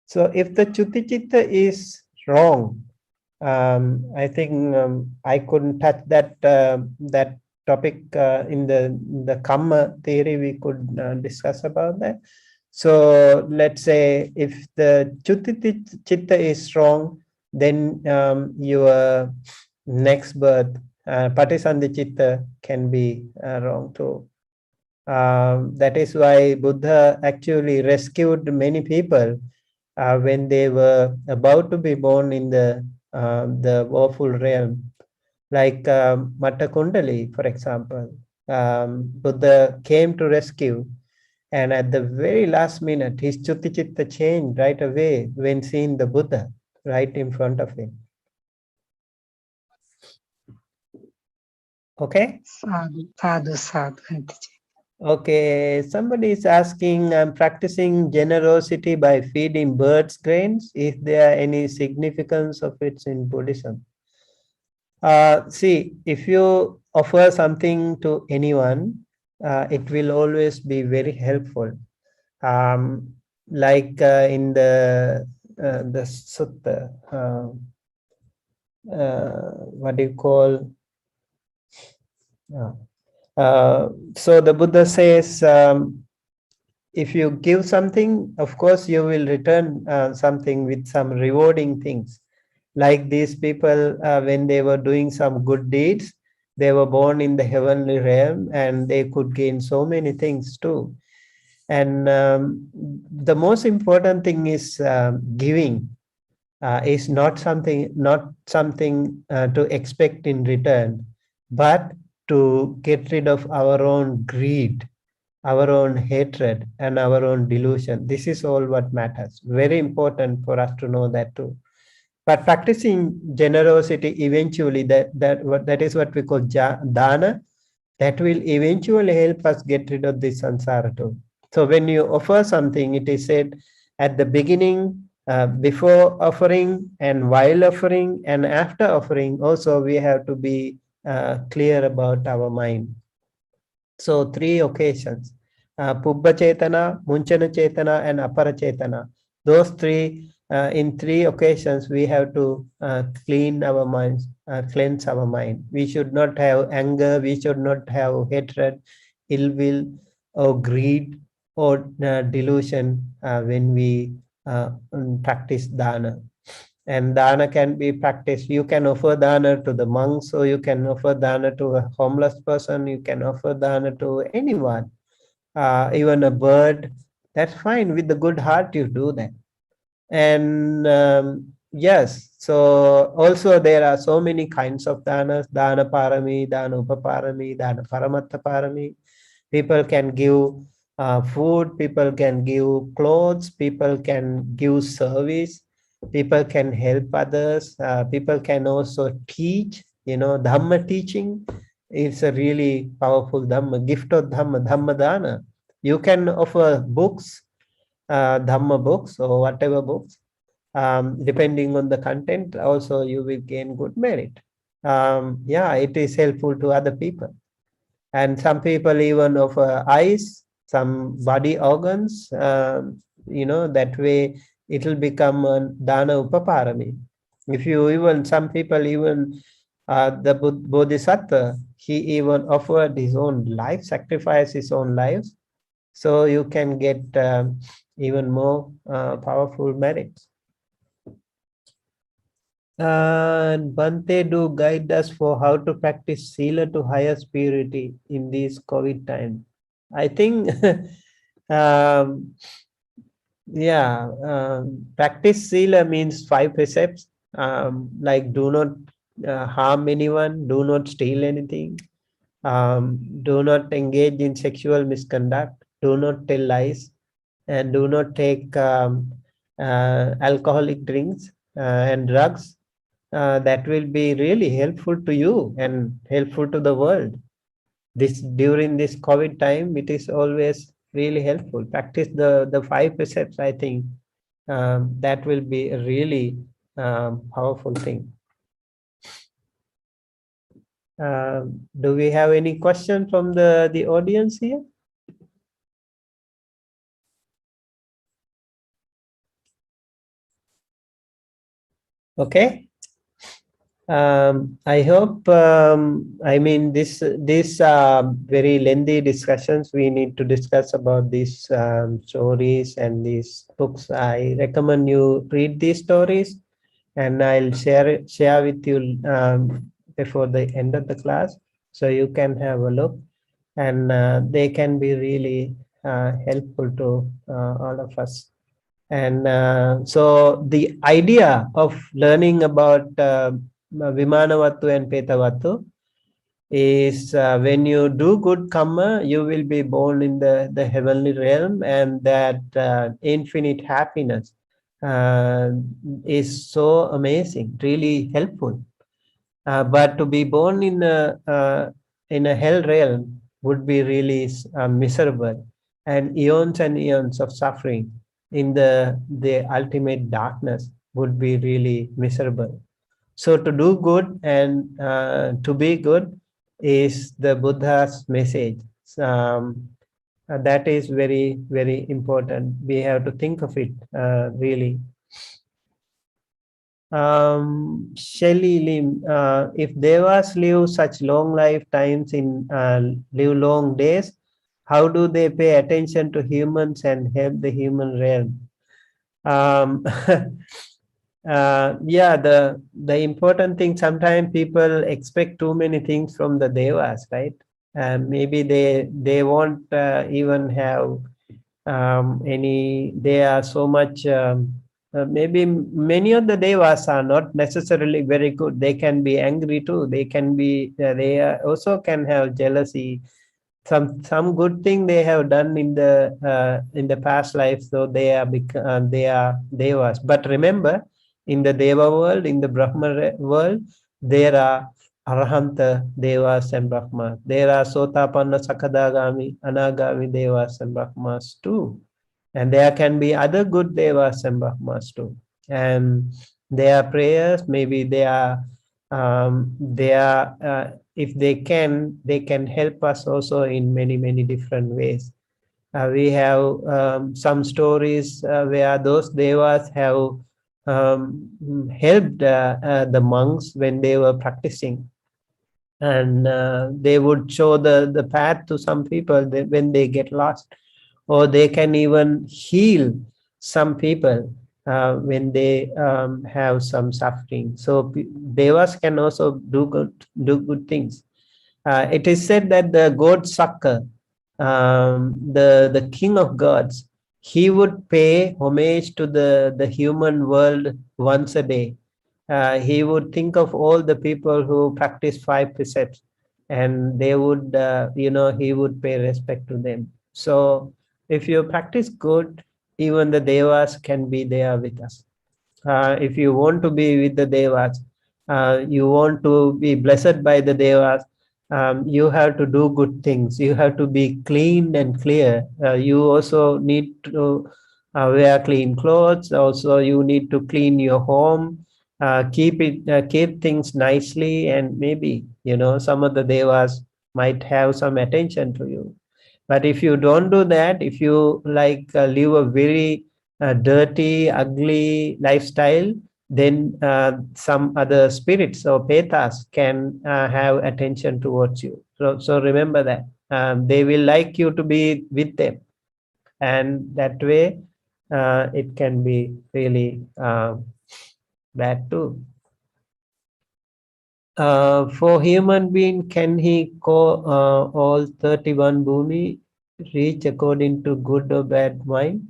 So if the Chuti Chitta is wrong, I think I couldn't touch that that topic in the Kamma theory. We could discuss about that. So let's say if the Chuti Chitta is wrong, then your next birth, Patisandhi Chitta, can be wrong too. That is why Buddha actually rescued many people when they were about to be born in the woeful realm, like Matta Kundali, for example. Buddha came to rescue, and at the very last minute, his Chuti Chitta changed right away when seeing the Buddha right in front of him. Okay? Sadhu, Vanteji. Okay, somebody is asking, I'm practicing generosity by feeding birds grains. Is there any significance of it in Buddhism? See, if you offer something to anyone, it will always be very helpful. Like in the sutta, what do you call? So the Buddha says, if you give something, of course, you will return something with some rewarding things. Like these people, when they were doing some good deeds, they were born in the heavenly realm and they could gain so many things too. And the most important thing is giving is not something to expect in return, but to get rid of our own greed, our own hatred, and our own delusion. This is all what matters. Very important for us to know that too. But practicing generosity, eventually, that is what we call dana, that will eventually help us get rid of this samsara too. So when you offer something, it is said at the beginning, before offering, and while offering, and after offering, also we have to be clear about our mind. So 3 occasions, Pubbha Chetana, Munchana Chetana, and Apara Chetana. Those 3, in 3 occasions, we have to clean our minds, cleanse our mind. We should not have anger, we should not have hatred, ill will, or greed, or delusion when we practice dana. And dana can be practiced. You can offer dana to the monks, or you can offer dana to a homeless person, you can offer dana to anyone, even a bird. That's fine. With the good heart, you do that. And Yes, so also there are so many kinds of danas: dana parami, dana upaparami, dana paramatta parami. People can give food, people can give clothes, people can give service, people can help others, people can also teach. Dhamma teaching is a really powerful dhamma, gift of dhamma, dhamma dana. You can offer books, dhamma books or whatever books, depending on the content. Also you will gain good merit. Yeah, it is helpful to other people. And some people even offer eyes, some body organs. That way it will become a dana upaparami. If you even, some people even, the Bodhisattva, he even offered his own life, sacrificed his own life, so you can get even more powerful merits. And Bante, do guide us for how to practice sila to higher purity in this COVID time. I think, practice sila means 5 precepts, like do not harm anyone, do not steal anything, do not engage in sexual misconduct, do not tell lies, and do not take alcoholic drinks and drugs. That will be really helpful to you and helpful to the world. During this COVID time, it is always really helpful. Practice the 5 precepts. I think that will be a really powerful thing. Do we have any question from the audience here? Okay. I hope, I mean, these very lengthy discussions, we need to discuss about these stories and these books. I recommend you read these stories, and I'll share with you before the end of the class, so you can have a look, and they can be really helpful to all of us. And so the idea of learning about Vimana Vatthu and Petawattu is when you do good karma, you will be born in the heavenly realm, and that infinite happiness is so amazing, really helpful. But to be born in a hell realm would be really miserable, and eons of suffering in the ultimate darkness would be really miserable. So to do good and to be good is the Buddha's message. That is very, very important. We have to think of it really. Shelley Lim, if Devas live such long lifetimes in live long days, how do they pay attention to humans and help the human realm? Yeah, the important thing, sometimes people expect too many things from the Devas, right? Maybe they won't even have they are so much, maybe many of the Devas are not necessarily very good. They can be angry too. They can be, also can have jealousy. Some good thing they have done in the past life, so they are Devas. But remember, in the Deva world, in the Brahma world, there are Arahanta Devas and Brahmas. There are Sotapanna, Sakadagami, Anagami Devas and Brahmas too. And there can be other good Devas and Brahmas too. And their prayers, maybe if they can help us also in many, many different ways. We have some stories where those Devas have helped the monks when they were practicing, and they would show the path to some people when they get lost, or they can even heal some people when they have some suffering. So Devas can also do good things. It is said that the god Sakka, the king of gods, he would pay homage to the human world once a day. He would think of all the people who practice 5 precepts, and they would, he would pay respect to them. So if you practice good, even the devas can be there with us. If you want to be with the devas, you want to be blessed by the devas, you have to do good things. You have to be clean and clear. You also need to wear clean clothes. Also, you need to clean your home, keep things nicely, and maybe, some of the devas might have some attention to you. But if you don't do that, if you live a very dirty, ugly lifestyle, then some other spirits or petas can have attention towards you. So remember that they will like you to be with them, and that way it can be really bad too. For human being, can he call all 31 bhumi reach according to good or bad mind?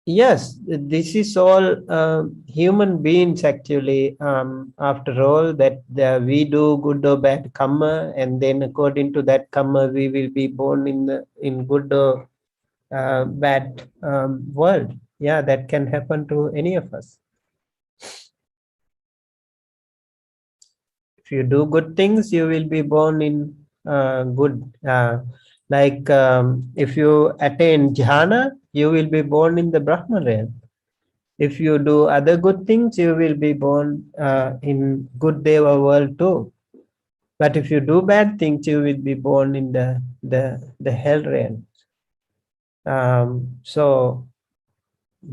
Yes, this is all human beings actually. After all, that we do good or bad karma, and then according to that karma, we will be born in good or bad world. Yeah, that can happen to any of us. If you do good things, you will be born in good. If you attain jhana, you will be born in the Brahma realm. If you do other good things, you will be born in good deva world too. But if you do bad things, you will be born in the hell realm. So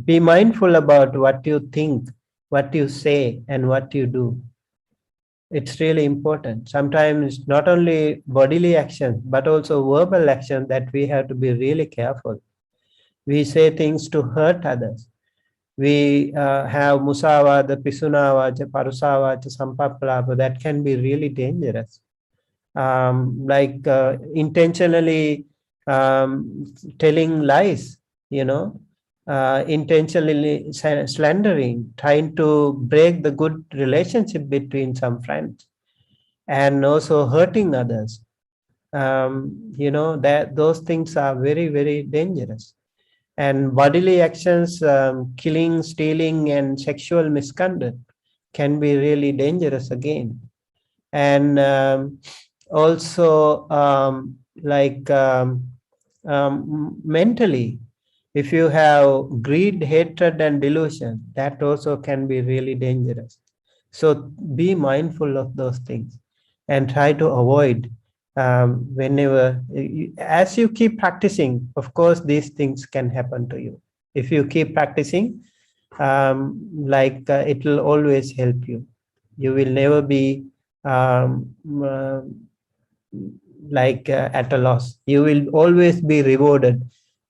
be mindful about what you think, what you say, and what you do. It's really important. Sometimes not only bodily action, but also verbal action that we have to be really careful. We say things to hurt others. We have musavada, pisunavacha, parusavacha, sampaplapa that can be really dangerous. Intentionally telling lies, intentionally slandering, trying to break the good relationship between some friends, and also hurting others. That those things are very, very dangerous. And bodily actions, killing, stealing, and sexual misconduct can be really dangerous again. And also, mentally, if you have greed, hatred, and delusion, that also can be really dangerous. So be mindful of those things and try to avoid whenever, as you keep practicing. Of course, these things can happen to you. If you keep practicing, it will always help you. You will never be at a loss. You will always be rewarded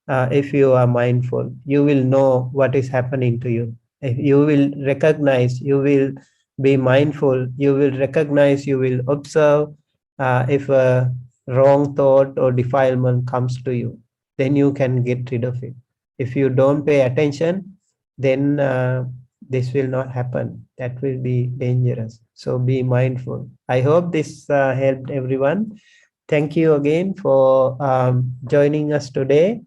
if you are mindful. You will know what is happening to you. If you will recognize, you will be mindful, you will recognize, you will observe if a wrong thought or defilement comes to you, then you can get rid of it. If you don't pay attention, then this will not happen. That will be dangerous. So be mindful. I hope this helped everyone. Thank you again for joining us today.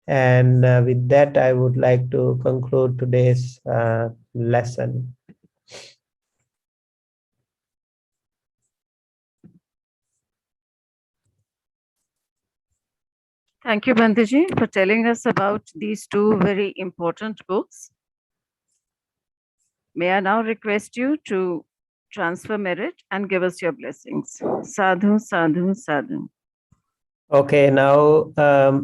And with that, I would like to conclude today's lesson. Thank you, Bandhiji, for telling us about these two very important books. May I now request you to transfer merit and give us your blessings. Sadhu, sadhu, sadhu. Okay, now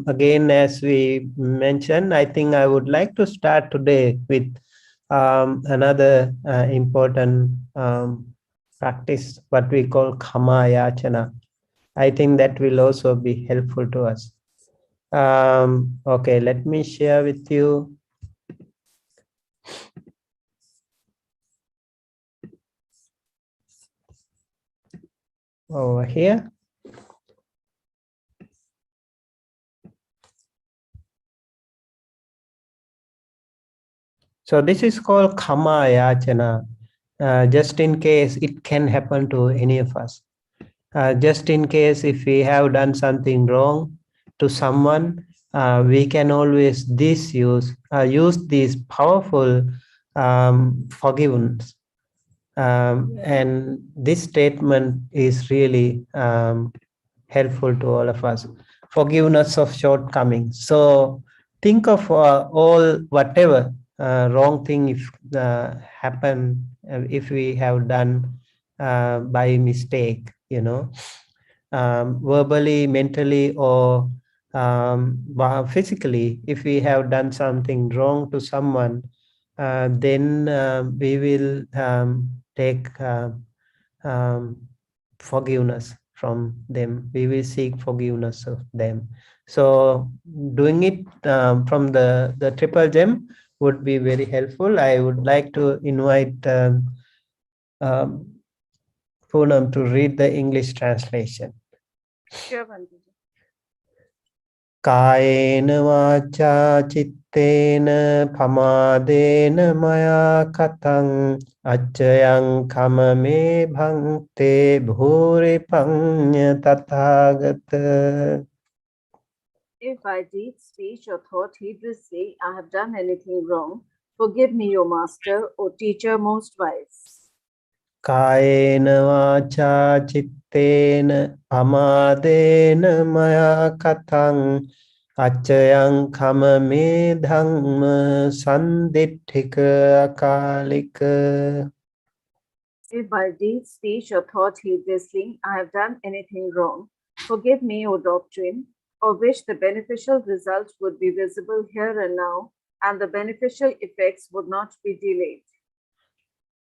again, as we mentioned, I think I would like to start today with another important practice, what we call Kama Yachana. I think that will also be helpful to us. Okay, let me share with you. over here. So this is called Kama Yachana. Just in case it can happen to any of us. Just in case if we have done something wrong to someone, we can always use this powerful forgiveness. And this statement is really helpful to all of us. Forgiveness of shortcomings. So think of all whatever wrong thing if happen, if we have done by mistake, verbally, mentally, or physically. If we have done something wrong to someone, then we will take forgiveness from them. We will seek forgiveness of them. So doing it from the triple gem would be very helpful. I would like to invite Poonam to read the English translation. Sure, Bhanduji. Kayena vacha chittena pamadena maya katang acchayang kamame bhangte bhuri panya tathagata. If by deed, speech, or thought heedlessly I have done anything wrong, forgive me, O Master, O Teacher most wise. Kayena vacha chittena pamadena maya katang acchayang kamame dhamma sanditthika akalika. If by deed, speech, or thought heedlessly I have done anything wrong, forgive me, O Doctrine, of which the beneficial results would be visible here and now, and the beneficial effects would not be delayed.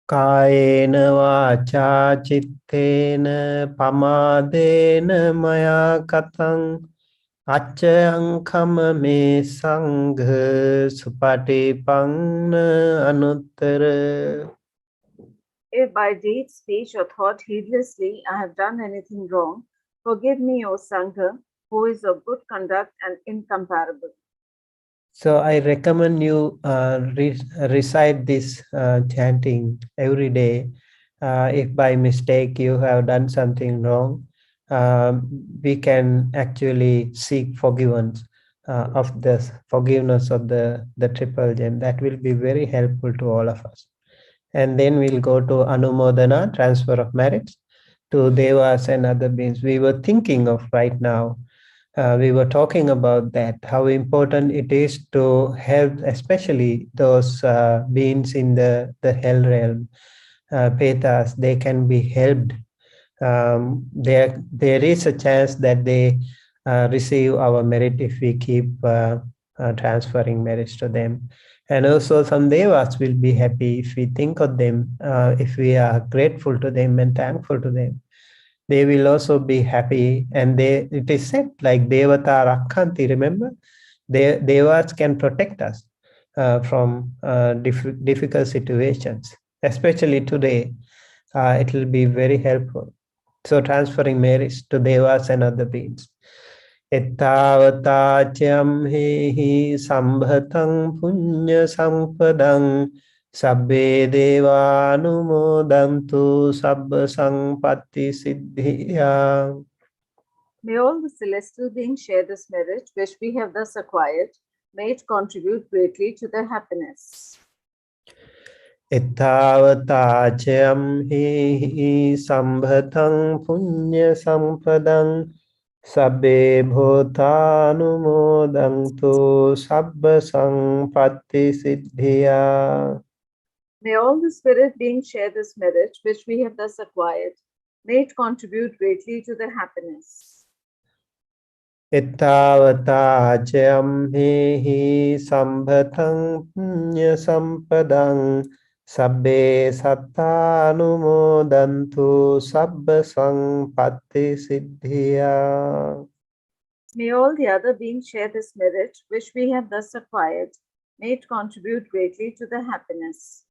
Kayena vacha chittena pamadena maya katang acchayang kamame sangha supatipanna anuttara. If by deed, speech, or thought heedlessly I have done anything wrong, forgive me, O Sangha, who is of good conduct and incomparable. So I recommend you recite this chanting every day. If by mistake you have done something wrong, we can actually seek forgiveness of the forgiveness of the triple gem. That will be very helpful to all of us. And then we'll go to Anumodana, transfer of merits, to Devas and other beings. We were thinking of right now. We were talking about that, how important it is to help, especially those beings in the hell realm, Petas. They can be helped. There is a chance that they receive our merit if we keep transferring merits to them. And also some Devas will be happy if we think of them, if we are grateful to them and thankful to them. They will also be happy, and it is said like Devata Rakhanti, remember? Devas can protect us from difficult situations, especially today. It will be very helpful. So transferring merits to Devas and other beings. Ettavata cham hi sambhatang punya sampadang sabbe devanumodantu sabba sampatti siddhiya. May all the celestial beings share this merit which we have thus acquired. May it contribute greatly to their happiness. Ettavata cham hi sambhatang punya sampadang sabbe bhotanumodantu sabba sampatti siddhiya. May all the spirit beings share this merit which we have thus acquired. May it contribute greatly to their happiness. Ettavata cham hi sambhatang punya sampadang sabbe sattanumodantu sabba sampatti siddhiya. May all the other beings share this merit which we have thus acquired. May it contribute greatly to their happiness.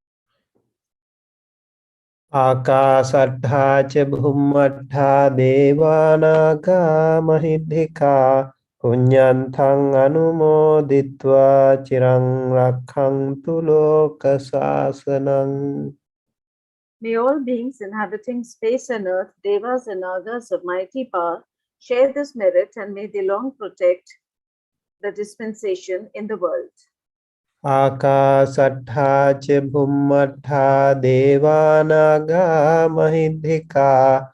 Akasattha ca bhummattha devanaga mahidhika punyantang anumoditva chirang rakkhantu lokasasanang. May all beings inhabiting space and earth, devas and nagas of mighty power, share this merit and may they long protect the dispensation in the world. Akasattha ca bhummattha devanaga mahidhika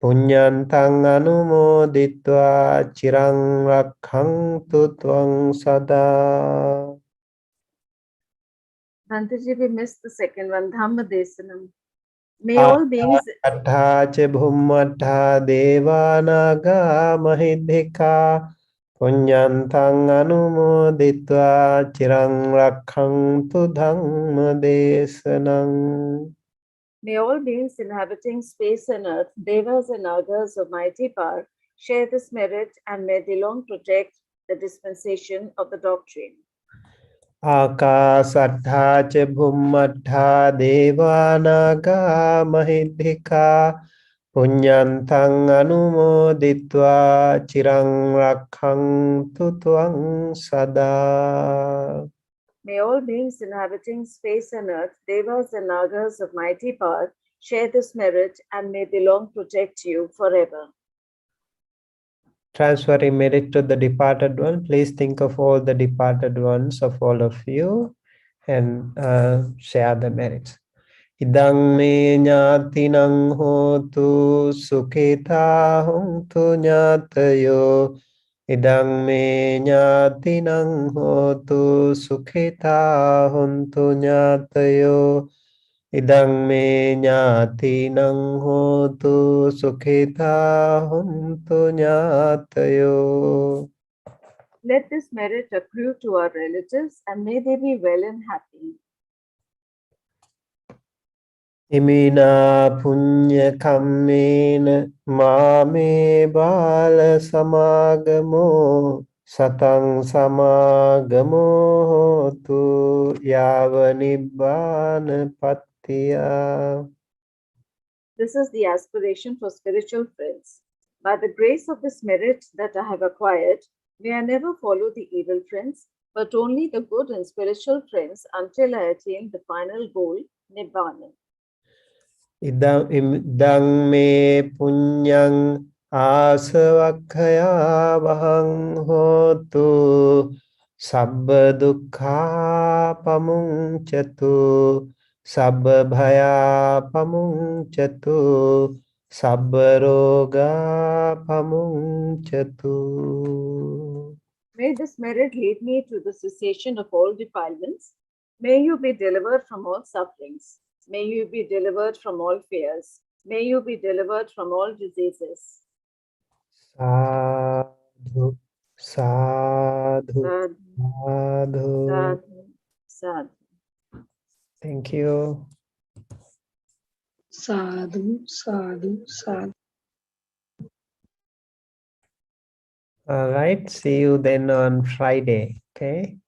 punyantang anumoditva chirang rakkhantu tvang sada. Bhantaji, we missed the second one, Dhamma Desanam. May all beings Akasattha ca bhummattha devanaga mahidhika punyantang anumoditva chirang rakkhantu dhamma desanang. May all beings inhabiting space and earth, devas and nagas of mighty power, share this merit and may they long protect the dispensation of the doctrine. Akasattha ca bhummattha devanaga mahidhika punyantang anumoditva chirang rakkhantu tvang sada. May all beings inhabiting space and earth, devas and nagas of mighty power, share this merit and may they long protect you forever. Transferring merit to the departed one, please think of all the departed ones of all of you and share the merits. Idang me ñātinang hotu sukhita hontu ñātayo. Idang me ñātinang hotu sukhita hontu ñātayo. Idang me ñātinang hotu sukhita hontu ñātayo. Let this merit accrue to our relatives and may they be well and happy. Imina punya kammena mame bala samagamo satang samagamo hotu yava nibbana pattiya. This is the aspiration for spiritual friends. By the grace of this merit that I have acquired, may I never follow the evil friends, but only the good and spiritual friends until I attain the final goal, Nibbana. Idang me punyang asavakkaya vahang hotu sabba dukkha pamuncatu sabba bhaya pamuncatu sabba roga pamuncatu. May this merit lead me to the cessation of all defilements. May you be delivered from all sufferings. May you be delivered from all fears. May you be delivered from all diseases. Sadhu, sadhu, Sadhu, sadhu. sadhu, sadhu. Thank you. Sadhu, sadhu, sadhu. All right. See you then on Friday. Okay.